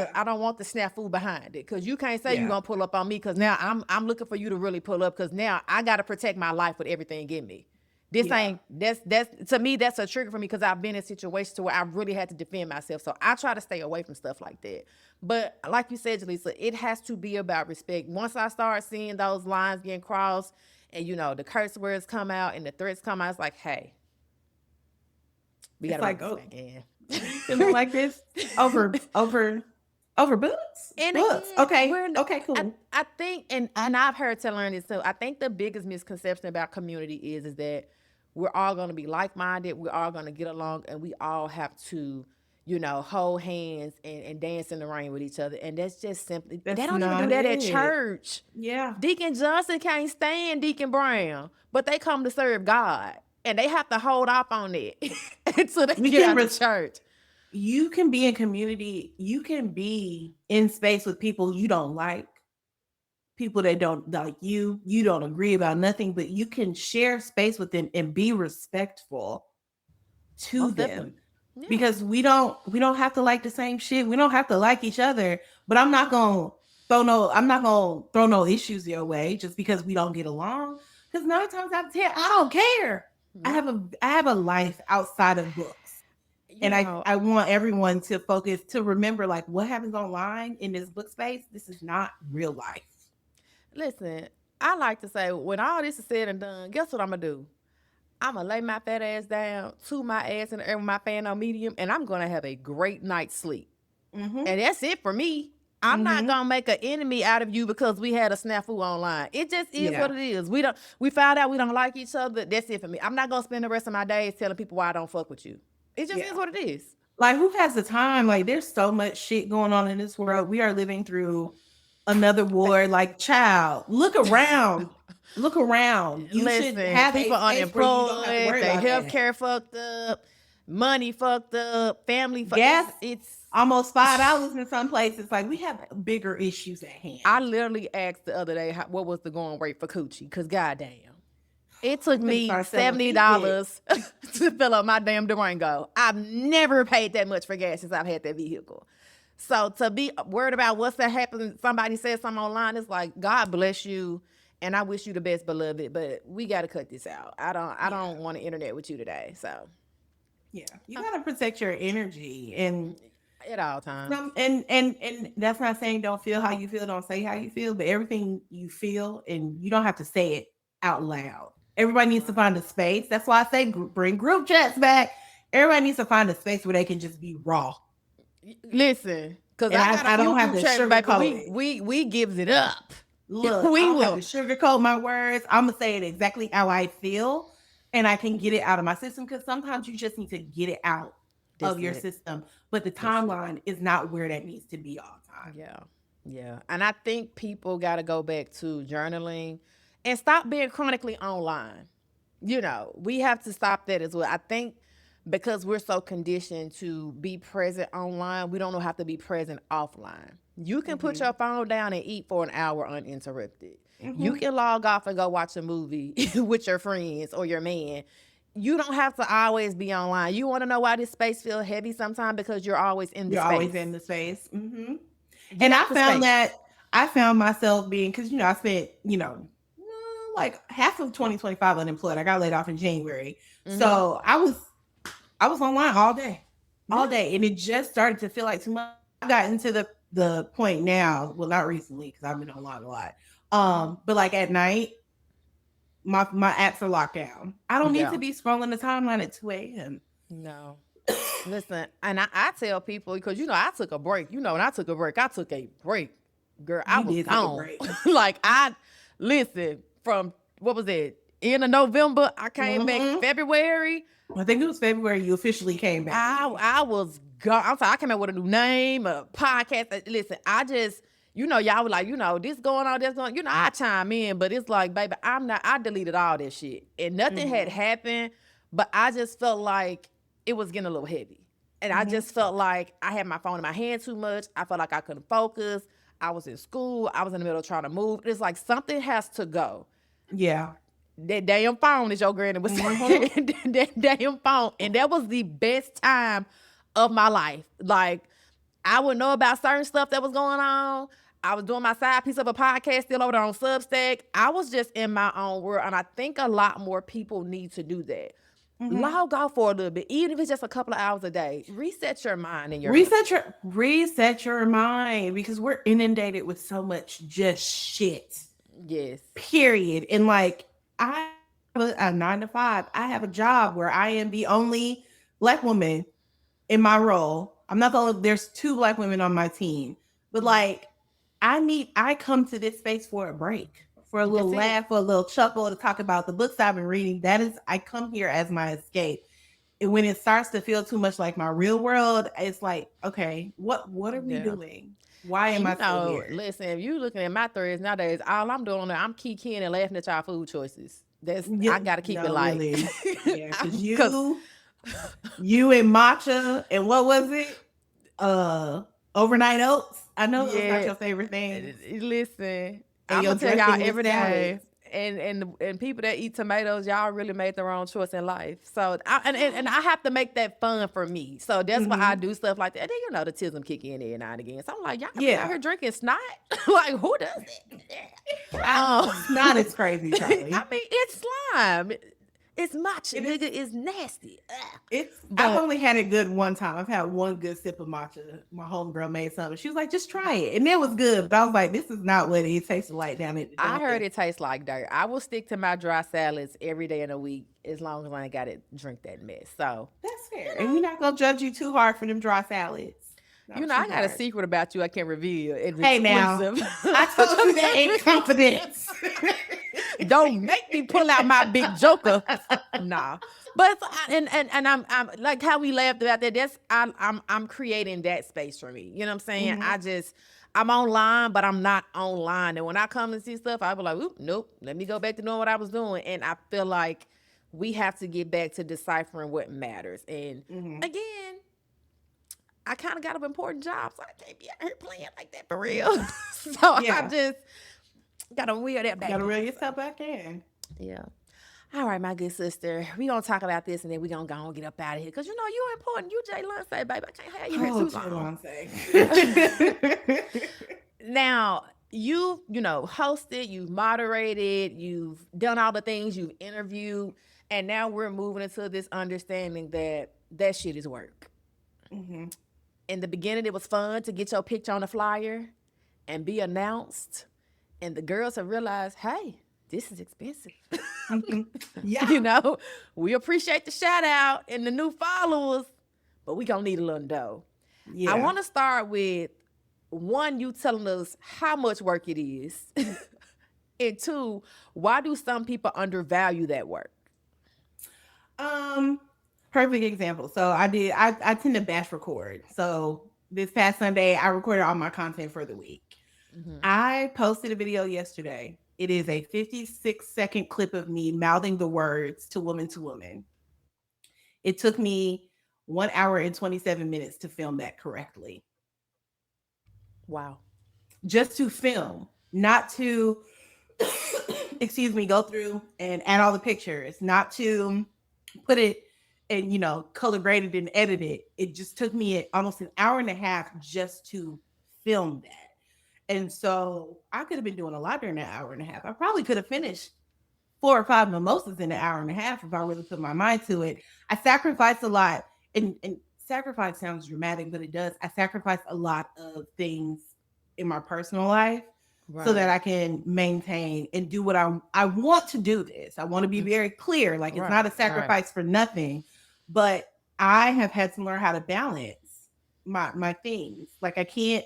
the snafu behind it because you can't say you're gonna pull up on me because now I'm looking for you to really pull up because now I gotta protect my life with everything in me. That's to me that's a trigger for me because I've been in situations where I really had to defend myself. So I try to stay away from stuff like that. But like you said, Jaleesa, it has to be about respect. Once I start seeing those lines getting crossed and the curse words come out and the threats come out, it's like, hey, we gotta like, go back in. Feeling like this over books. And books. Again, okay, cool. I think, and I've heard to learn this too. I think the biggest misconception about community is that we're all going to be like-minded. We're all going to get along, and we all have to, hold hands and dance in the rain with each other. And that's just simply they don't even do that at church. Yeah, Deacon Johnson can't stand Deacon Brown, but they come to serve God. And they have to hold off on it until they get out of church. You can be in community. You can be in space with people you don't like, people that don't like you. You don't agree about nothing, but you can share space with them and be respectful to them. Yeah. Because we don't have to like the same shit. We don't have to like each other. But I'm not gonna throw no issues your way just because we don't get along. Because 9 times out of 10, I don't care. I have a life outside of books. I want everyone to focus, to remember like what happens online in this book space. This is not real life. Listen, I like to say when all this is said and done, guess what I'm going to do? I'm going to lay my fat ass down, to my ass in the air with my fan on medium, and I'm going to have a great night's sleep. And that's it for me. I'm not gonna make an enemy out of you because we had a snafu online. It just is what it is. We found out we don't like each other. That's it for me. I'm not gonna spend the rest of my days telling people why I don't fuck with you. It just is what it is. Like, who has the time? Like, there's so much shit going on in this world. We are living through another war. Like, child, look around. Look around. You Listen, should have people unemployed. Their healthcare fucked up. Money fucked up. Family fucked up. It's almost $5 in some places. Like, we have bigger issues at hand. I literally asked the other day what was the going rate for coochie, because goddamn, it took me $70 to fill up my damn Durango. I've never paid that much for gas since I've had that vehicle. So to be worried about what's that happening, somebody said something online, it's like, God bless you, and I wish you the best, beloved, but we got to cut this out. I don't want to internet with you today. So yeah, you got to protect your energy and at all times. And that's not saying don't feel how you feel, don't say how you feel, but everything you feel, and you don't have to say it out loud. Everybody needs to find a space. That's why I say bring group chats back. Everybody needs to find a space where they can just be raw. Listen, because I don't have to sugarcoat it. We gives it up. Look, I don't have to sugarcoat my words. I'm gonna say it exactly how I feel, and I can get it out of my system. Because sometimes you just need to get it out of your system, but the timeline is not where that needs to be all the time. Yeah. And I think people got to go back to journaling and stop being chronically online. We have to stop that as well. I think because we're so conditioned to be present online, we don't know how to be present offline. You can put your phone down and eat for an hour uninterrupted. You can log off and go watch a movie with your friends or your man. You don't have to always be online. You want to know why this space feels heavy sometimes? Because you're always in the space. You're always in the space. And I found myself being, because, I spent, like half of 2025 unemployed. I got laid off in January. Mhm. So I was online all day. All Yeah. day. And it just started to feel like too much. I got into the point now. Well, not recently, because I've been online a lot. But like at night, my apps are locked down. I don't need Yeah. to be scrolling the timeline at 2 a.m. No. Listen, and I tell people because I took a break. When I took a break, I took a break, girl. I You was did take a gone. break. Like I listen from what was it? End of November, I came back February. I think it was February you officially came back. I was gone. I'm sorry, I came up with a new name, a podcast. Listen, I just y'all were like, this going on, this going. I chime in, but it's like, baby, I deleted all that shit, and nothing had happened, but I just felt like it was getting a little heavy. And I just felt like I had my phone in my hand too much. I felt like I couldn't focus. I was in school. I was in the middle of trying to move. It's like something has to go. Yeah. That damn phone, as your granny was saying. That damn phone. And that was the best time of my life. Like, I would know about certain stuff that was going on. I was doing my side piece of a podcast still over there on Substack. I was just in my own world. And I think a lot more people need to do that. Log off for a little bit, even if it's just a couple of hours a day. Reset your mind and your reset your mind, because we're inundated with so much just shit. Yes. Period. And like, I have a 9 to 5. I have a job where I am the only Black woman in my role. I'm not the only. There's 2 Black women on my team, but like, I come to this space for a break, for a little laugh, for a little chuckle, to talk about the books I've been reading. I come here as my escape. And when it starts to feel too much like my real world, it's like, okay, what are we doing? Why am I still here? Listen, if you looking at my threads nowadays, all I'm doing on there, I'm kikiing and laughing at y'all food choices. I gotta keep it light. Really. Yeah, because you and matcha and what was it? Overnight oats. I know it's not your favorite thing. Listen, I'm gonna tell y'all every day. And people that eat tomatoes, y'all really made the wrong choice in life. So I have to make that fun for me. So that's why I do stuff like that. And then the tism kick in every now and again. So I'm like, y'all be out here drinking snot? Like, who does it? Snot is crazy, Charlie. I mean, it's slime. It's matcha, nigga. It's nasty. I've only had it good one time. I've had one good sip of matcha. My homegirl made something. She was like, just try it. And it was good. But I was like, this is not what it tasted like down at the I heard it tastes like dirt. I will stick to my dry salads every day in a week as long as I ain't got to drink that mess. So that's fair. And we're not going to judge you too hard for them dry salads. I got a secret about you I can't reveal. It's hey, now. I told you that ain't confidence. Don't make me pull out my big joker. Nah. But and I'm like how we laughed about that. That's I'm creating that space for me. You know what I'm saying? I'm online, but I'm not online. And when I come and see stuff, I be like, oop, nope, let me go back to doing what I was doing. And I feel like we have to get back to deciphering what matters. And again, I kind of got an important job, so I can't be out here playing like that for real. So I just gotta reel that back. Gotta reel yourself back in. Yeah. All right, my good sister. We gonna talk about this and then we gonna go and get up out of here. Because you're important. You Jaleesa, baby. I can't have you here too long. Now, you hosted, you've moderated, you've done all the things, you've interviewed, and now we're moving into this understanding that shit is work. In the beginning, it was fun to get your picture on a flyer and be announced. And the girls have realized, hey, this is expensive. Yeah. We appreciate the shout out and the new followers, but we gonna need a little dough. Yeah. I want to start with one, you telling us how much work it is. And 2, why do some people undervalue that work? Perfect example. So I tend to batch record. So this past Sunday, I recorded all my content for the week. I posted a video yesterday. It is a 56-second clip of me mouthing the words to woman. It took me 1 hour and 27 minutes to film that correctly. Wow. Just to film, not to, go through and add all the pictures, not to put it and, color graded and edit it. It just took me almost an hour and a half just to film that. And so I could have been doing a lot during that hour and a half. I probably could have finished 4 or 5 mimosas in an hour and a half if I really put my mind to it. I sacrifice a lot, and sacrifice sounds dramatic, but it does. I sacrifice a lot of things in my personal life so that Right. I can maintain and do what I want to do this. I want to be very clear. Like it's Right. not a Right. sacrifice for nothing, but I have had to learn how to balance my things. Like I can't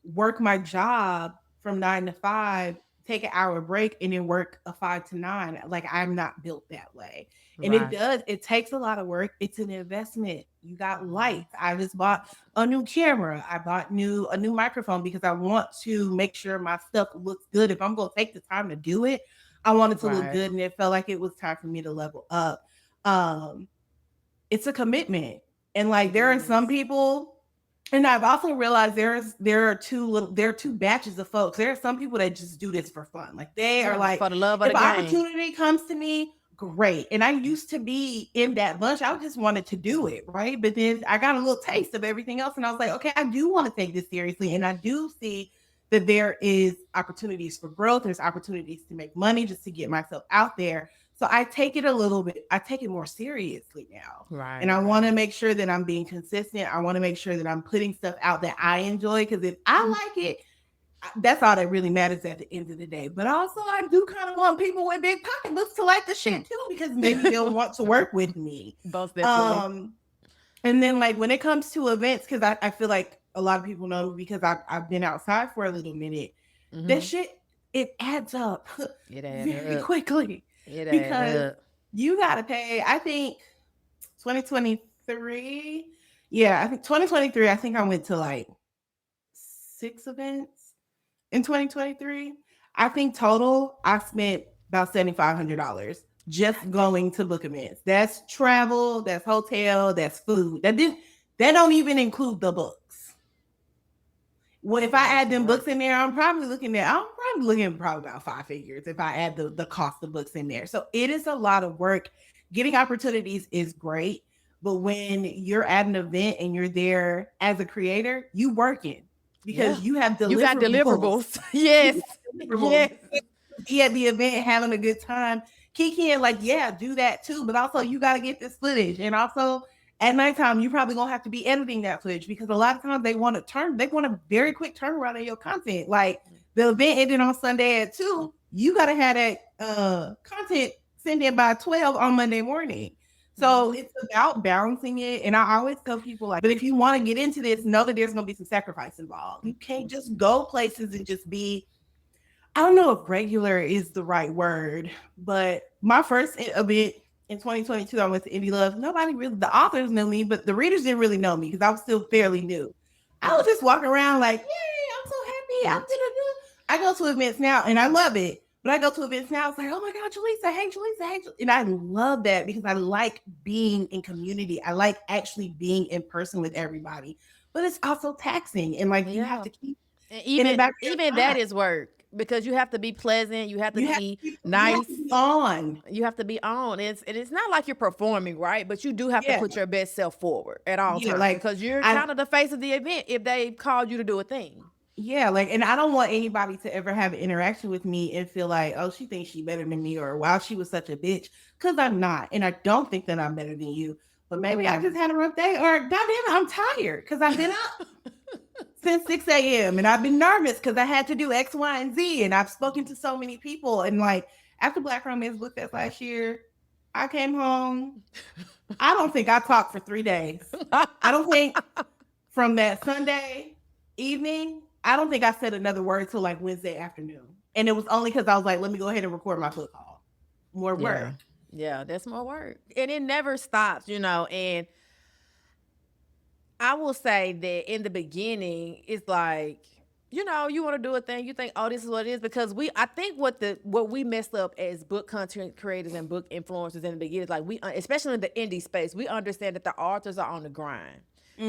work my job from 9 to 5, take an hour break, and then work a 5 to 9. Like I'm not built that way. And Right. it takes a lot of work. It's an investment. You got lights. I just bought a new camera. I bought a new microphone because I want to make sure my stuff looks good. If I'm gonna take the time to do it, I want it to look Right. good. And it felt like it was time for me to level up. Um, it's a commitment. And like It there are some is. people, and I've also realized there are two batches of folks. There are some people that just do this for fun. Like they are Yeah, like, for the love of if the an game. opportunity comes to me, great. And I used to be in that bunch. I just wanted to do it, right? But then I got a little taste of everything else, and I was like, okay, I do want to take this seriously, and I do see that there is opportunities for growth. There's opportunities to make money just to get myself out there. So I take it a little bit. I take it more seriously now. And Right. I want to Right. make sure that I'm being consistent. I want to make sure that I'm putting stuff out that I enjoy. Because if I like it, that's all that really matters at the end of the day. But also, I do kind of want people with big pocketbooks to like the shit too, because maybe they'll want to work with me. Most definitely. Um, and then like when it comes to events, because I feel like a lot of people know me because I've been outside for a little minute. That Hmm. shit, it adds up It add very up. quickly It add because up. you got to pay. I think 2023. Yeah, I think 2023. I think I went to like 6 events in 2023. I think total I spent about $7,500 just going to book events. That's travel, that's hotel, that's food. That don't even include the books. Well, if That's a I lot add of them books work. in there, I'm probably looking at probably about 5 figures if I add the cost of books in there. So it is a lot of work. Getting opportunities is great, but when you're at an event and you're there as a creator, you working Yeah. because you have You got deliverables. deliverables. Yes. You have deliverables. Yes. Be at the event having a good time. Kiki and like, yeah, do that too. But also you gotta get this footage. And also at nighttime, you probably gonna have to be editing that footage because a lot of times they want a very quick turnaround on your content. Like the event ended on Sunday at 2. You gotta have that content sent in by 12 on Monday morning. So Mhm. it's about balancing it. And I always tell people like, but if you want to get into this, know that there's gonna be some sacrifice involved. You can't just go places and just be, I don't know if regular is the right word, but my first event in 2022, I went to Indie Love. Nobody really, the authors knew me, but the readers didn't really know me because I was still fairly new. I was just walking around like, yay, I'm so happy. I go to events now and I love it. But I go to events now, it's like, oh my God, Jaleesa, hey, Jaleesa, hey. And I love that because I like being in community. I like actually being in person with everybody. But it's also taxing. And like, you have Yeah. to keep And in the even back of your even that mind. is work because you have to be pleasant, you have to be You have to nice, be on. you have to be on. It's not like you're performing, right? But you do have to Yeah. put your best self forward at all Yeah. times Like because you're I kind of the face of the event if they called you to do a thing. yeah, like and I don't want anybody to ever have an interaction with me and feel like, oh, she thinks she better than me or wow, she was such a bitch. Cause I'm not. And I don't think that I'm better than you. But maybe I just had a rough day or goddamn it, I'm tired because I've been up since 6 a.m. and I've been nervous because I had to do X, Y, and Z. And I've spoken to so many people. And like after Black Romance Book Fest last year, I came home. I don't think I talked for 3 days. I don't think from that Sunday evening, I don't think I said another word till like Wednesday afternoon. And it was only because I was like, let me go ahead and record my book haul. More Yeah. work. Yeah, that's more work. And it never stops, and I will say that in the beginning, it's like, you want to do a thing, you think, oh, this is what it is. Because I think what we messed up as book content creators and book influencers in the beginning is like especially in the indie space, we understand that the authors are on the grind.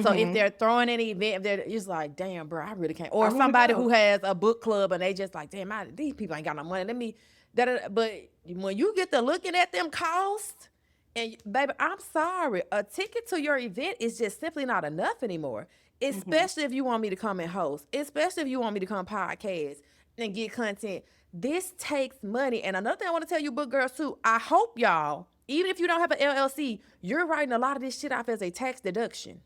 So if Mm-hmm. they're throwing an event, if they're just like, damn, bro, I really can't. I Or want to somebody go. who has a book club and they just like, damn, these people ain't got no money. Let me, but when you get to looking at them costs, and baby, I'm sorry. A ticket to your event is just simply not enough anymore. Mm-hmm. Especially if you want me to come and host. Especially if you want me to come podcast and get content. this takes money. And another thing I want to tell you, book girls too, I hope y'all, even if you don't have an LLC, you're writing a lot of this shit off as a tax deduction.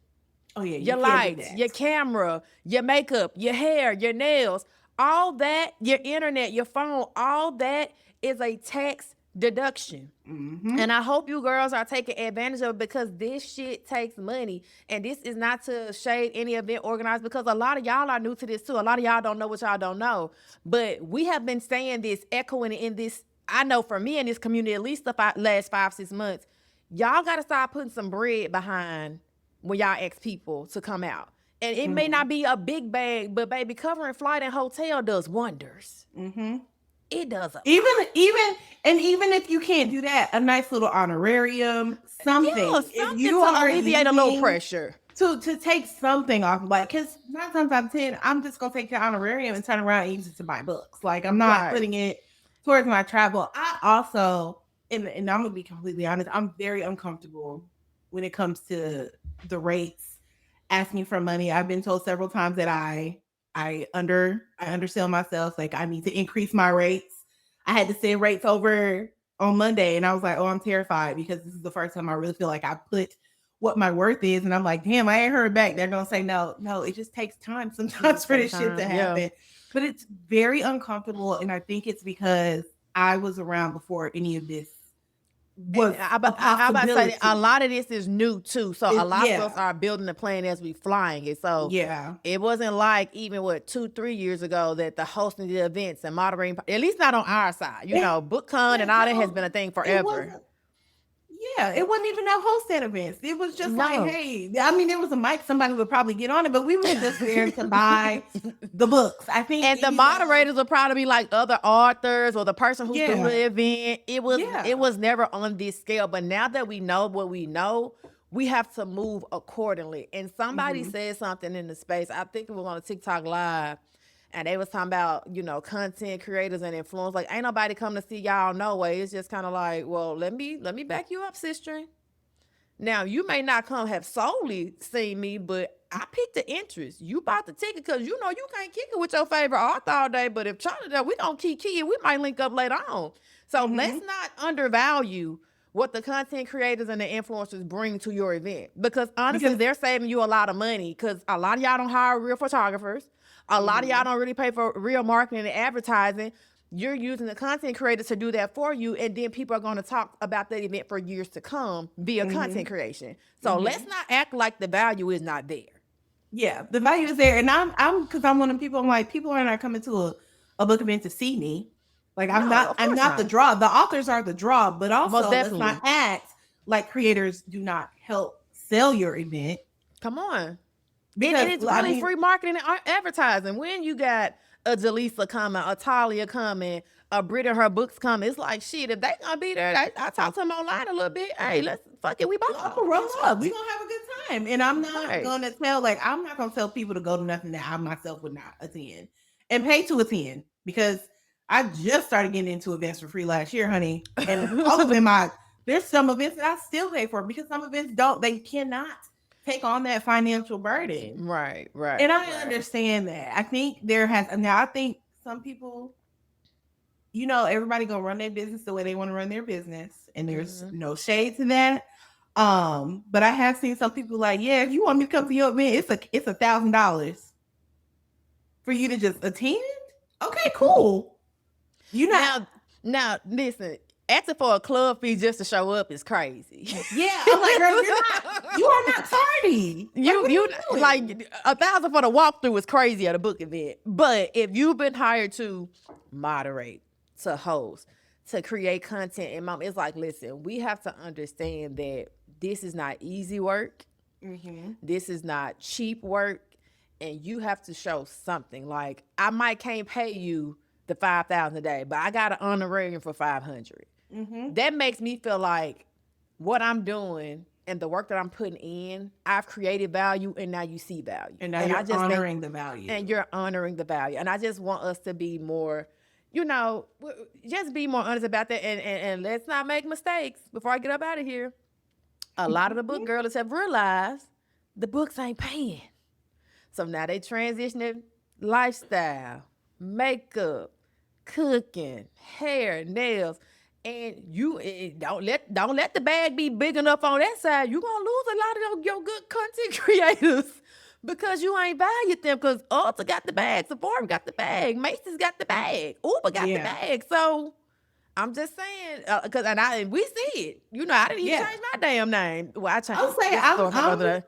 Oh yeah, Your you can't do lights, that. your camera, your makeup, your hair, your nails, all that, your internet, your phone, all that is a tax deduction. And I hope you girls are taking advantage of it, because this shit takes money. And this is not to shade any event organized, because a lot of y'all are new to this too. A lot of y'all don't know what y'all don't know. But we have been saying this, echoing it in this, I know for me in this community, at least the last 5-6 months, y'all got to start putting some bread behind when y'all ask people to come out. And it may not be a big bag, but baby, covering flight and hotel does wonders. It does. Even if you can't do that, a nice little honorarium, something. Yeah, if something you to are alleviate a little using- pressure. to take something off, like, because 9 times out of 10, I'm just gonna take your honorarium and turn around and use it to buy books. Like, I'm not Right. putting it towards my travel. I also, and I'm gonna be completely honest, I'm very uncomfortable when it comes to the rates, asking for money. I've been told several times that I undersell myself. Like, I need to increase my rates. I had to send rates over on Monday, and I was like, oh, I'm terrified, because this is the first time I really feel like I put what my worth is, and I'm like, damn, I ain't heard back. They're gonna say no. It just takes time sometimes for this shit to happen. Yeah. But it's very uncomfortable, and I think it's because I was around before any of this was I'm about to say a lot of this is new too. So a lot of us are building the plane as we flying it. So yeah, it wasn't like even 2-3 years ago that the hosting the events and moderating, at least not on our side. You know, BookCon and all that has been a thing forever. It wasn't even no hosted events. It was just like, hey, I mean, there was a mic, somebody would probably get on it, but we were just there to buy the books. I think, and the moderators would probably be like other authors or the person who threw the event. It was never on this scale. But now that we know what we know, we have to move accordingly. And somebody said something in the space. I think it was on a TikTok live. And they was talking about, content creators and influencers. Like, ain't nobody come to see y'all no way. It's just kind of like, well, let me back you up, sister. Now, you may not have solely seen me, but I picked the interest. You bought the ticket because you can't kick it with your favorite author all day. But if Charlee does, we gonna keep kicking. We might link up later on. So let's not undervalue what the content creators and the influencers bring to your event. Because honestly, they're saving you a lot of money, because a lot of y'all don't hire real photographers. A lot of y'all don't really pay for real marketing and advertising. You're using the content creators to do that for you, and then people are going to talk about that event for years to come via content creation. So let's not act like the value is not there. Yeah, the value is there, and I'm because I'm one of the people. I'm like, people are not coming to a book event to see me. Like, I'm not the draw. The authors are the draw, but also let's not act like creators do not help sell your event. Come on. Because it's really free marketing and advertising. When you got a Jaleesa coming, a Talia coming, a Brit and her books coming, it's like, shit, if they gonna be there, I talk to them online a little bit. Hey, let's fuck it, we both roll up. We gonna have a good time. And I'm not gonna I'm not gonna tell people to go to nothing that I myself would not attend and pay to attend, because I just started getting into events for free last year, honey. And all of them, there's some events that I still pay for, because some events they cannot take on that financial burden. Right. And I understand that. I think I think some people, everybody gonna run their business the way they want to run their business. And there's no shade to that. But I have seen some people like, yeah, if you want me to come to your event, it's $1,000 for you to just attend. Okay, cool. Now listen. Asking for a club fee just to show up is crazy. Yeah, I'm like, girl, you are not tardy. You like $1,000 for the walkthrough is crazy at a book event. But if you've been hired to moderate, to host, to create content, and it's like, listen, we have to understand that this is not easy work. This is not cheap work, and you have to show something. Like, I can't pay you the $5,000 a day, but I got an honorarium for $500. That makes me feel like what I'm doing and the work that I'm putting in, I've created value, and now you see value. And now you're honoring the value. And you're honoring the value. And I just want us to be more, just be more honest about that. And let's not make mistakes before I get up out of here. A lot of the book girls have realized the books ain't paying. So now they transitioning lifestyle, makeup, cooking, hair, nails, and don't let the bag be big enough on that side. You're gonna lose a lot of your good content creators because you ain't valued them. Because Ulta got the bag, Sephora got the bag, Macy's got the bag, Uber got the Yeah. bag. So I'm just saying, because and we see it. You know, I didn't even Yeah. change my damn name. Well, I changed I'll say this for my other.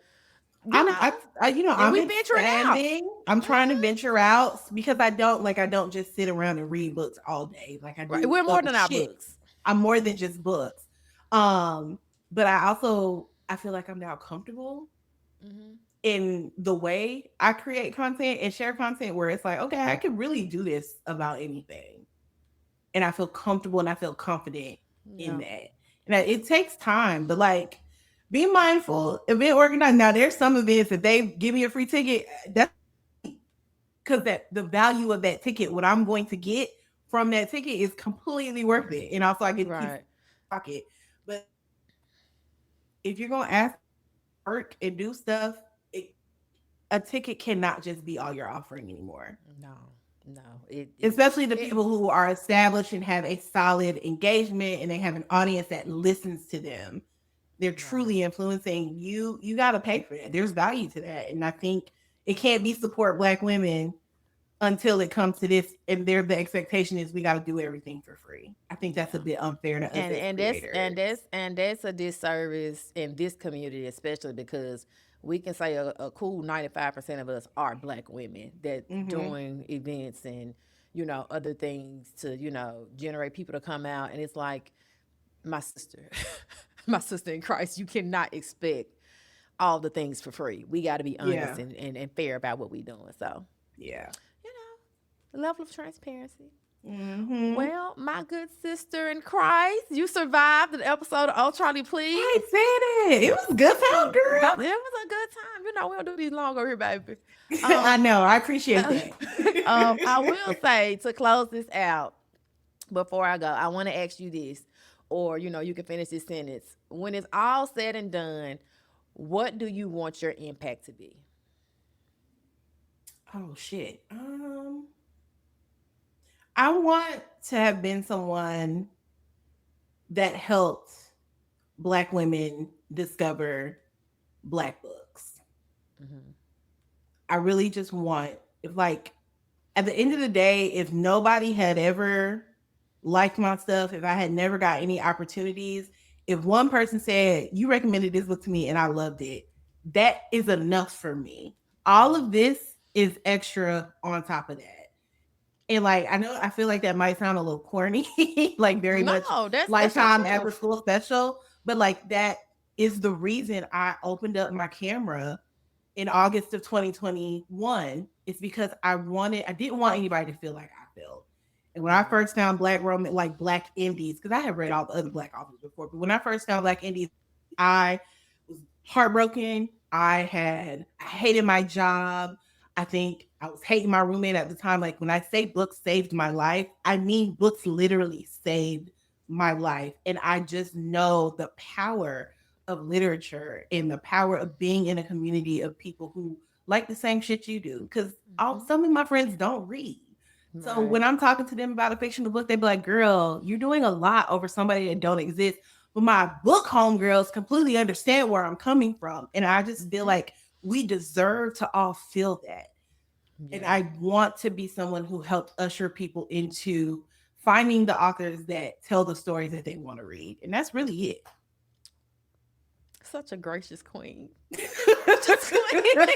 You know, and I'm we venturing out. expanding. I'm trying to venture out because I don't just sit around and read books all day. Like I Right, do we're more other than our shit. books. I'm more than just books. But I feel like I'm now comfortable Mm-hmm. in the way I create content and share content where it's like, okay, I could really do this about anything. And I feel comfortable and I feel confident in Yeah. that. And it takes time, but like be mindful, event organized. Now there's some events that they give me a free ticket. That's because that the value of that ticket, what I'm going to get from that ticket is completely worth it. And also I get to keep Right. pocket. But if you're gonna ask work and do stuff, a ticket cannot just be all you're offering anymore. No, no. It Especially the it people who are established and have a solid engagement and they have an audience that listens to them. They're right. truly influencing you. You got to pay for that. There's value to that. And I think it can't be support Black women until it comes to this. And the expectation is we got to do everything for free. I think that's a Yeah. bit unfair to us And as and that's and creators. that's and that's a disservice in this community, especially because we can say a cool 95% of us are Black women that Mm-hmm. doing events and other things to generate people to come out, and it's like my sister, my sister in Christ. You cannot expect all the things for free. We got to be honest Yeah. and fair about what we're doing. So Yeah. you know, the level of transparency. Mm-hmm. Well, my good sister in Christ, you survived an episode of Oh Charlie Please. I said it. It was a good time, girl. It was a good time. We don't do these long over here, baby. I Um, know. I appreciate that. I will say to close this out before I go, I want to ask you this, or you can finish this sentence. When it's all said and done, what do you want your impact to be? Oh shit. I want to have been someone that helped Black women discover Black books. Mm-hmm. I really just want, if like, at the end of the day, if nobody had ever liked my stuff, if I had never got any opportunities, if one person said, you recommended this book to me and I loved it, that is enough for me. All of this is extra on top of that. And like, I know I feel like that might sound a little corny, like very much No, that's the lifetime after truth. school special, but like that is the reason I opened up my camera in August of 2021. It's because I didn't want anybody to feel like I felt. And when I Right. first found like Black indies, because I have read all the other Black authors before, but when I first found Black indies, I was heartbroken. I hated my job. I think I was hating my roommate at the time. Like when I say books saved my life, I mean books literally saved my life. And I just know the power of literature and the power of being in a community of people who like the same shit you do. Because Mm-hmm. some of my friends don't read. So Right. when I'm talking to them about a fictional book, they be like, girl, you're doing a lot over somebody that don't exist. But my book homegirls completely understand where I'm coming from. And I just feel Mm-hmm. like we deserve to all feel that. And Yeah. I want to be someone who helps usher people into finding the authors that tell the stories that they want to read. And that's really Such a gracious queen. Gracious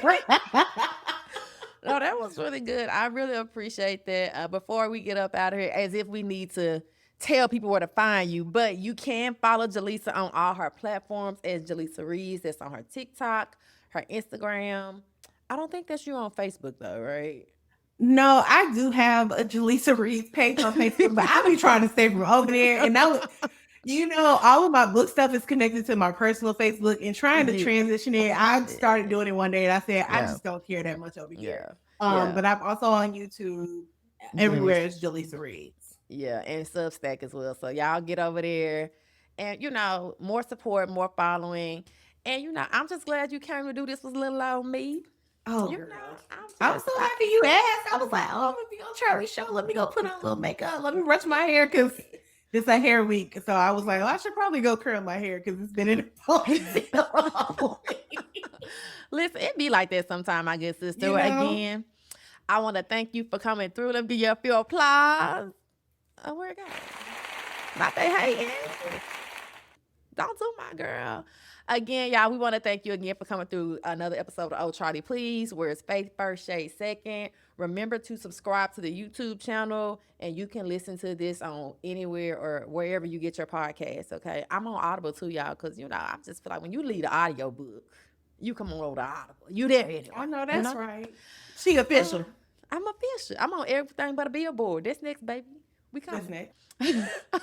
queen. it. No, that was really good. I really appreciate that. Before we get up out of here, as if we need to tell people where to find you, but you can follow Jaleesa on all her platforms as Jaleesa Reads. That's on her TikTok, her Instagram. I don't think that's you on Facebook though, right? No, I do have a Jaleesa Reads page on Facebook, but I be trying to stay from over there. And that was, all of my book stuff is connected to my personal Facebook and trying to You, transition it. I started doing it one day and I said, I yeah, just don't care that much over here. yeah, yeah. But I'm also on YouTube. And Everywhere is Jaleesa Reads. yeah, and Substack as well. So y'all get over there, and more support, more following, and I'm just glad you came to do this with little old me. Oh, You girl. know, I'm so happy you asked. I was like, oh, I'm gonna be on Charlie's show. Let me go put on a little makeup. Let me brush my hair because it's a hair week. So I was like, oh, I should probably go curl my hair because it's been in the ponytail. Listen, it be like that sometime, I guess, sister. You know? Again, I want to thank you for coming through. Let me give you a few applause. Oh, where it go? Not they hating. Don't do my girl. Again, y'all, we want to thank you again for coming through another episode of Charlee Please, where it's faith first, shade second. Remember to subscribe to the YouTube channel, and you can listen to this on anywhere or wherever you get your podcast, okay? I'm on Audible too, y'all, because, you know, I just feel like when you lead an audio book, you come on over to Audible. You there anyway. I know that's right. She official. I'm official. I'm on everything but a billboard. That's next, baby. We coming. That's next. All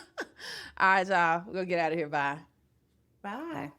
right, y'all. We'll get out of here. Bye. Bye.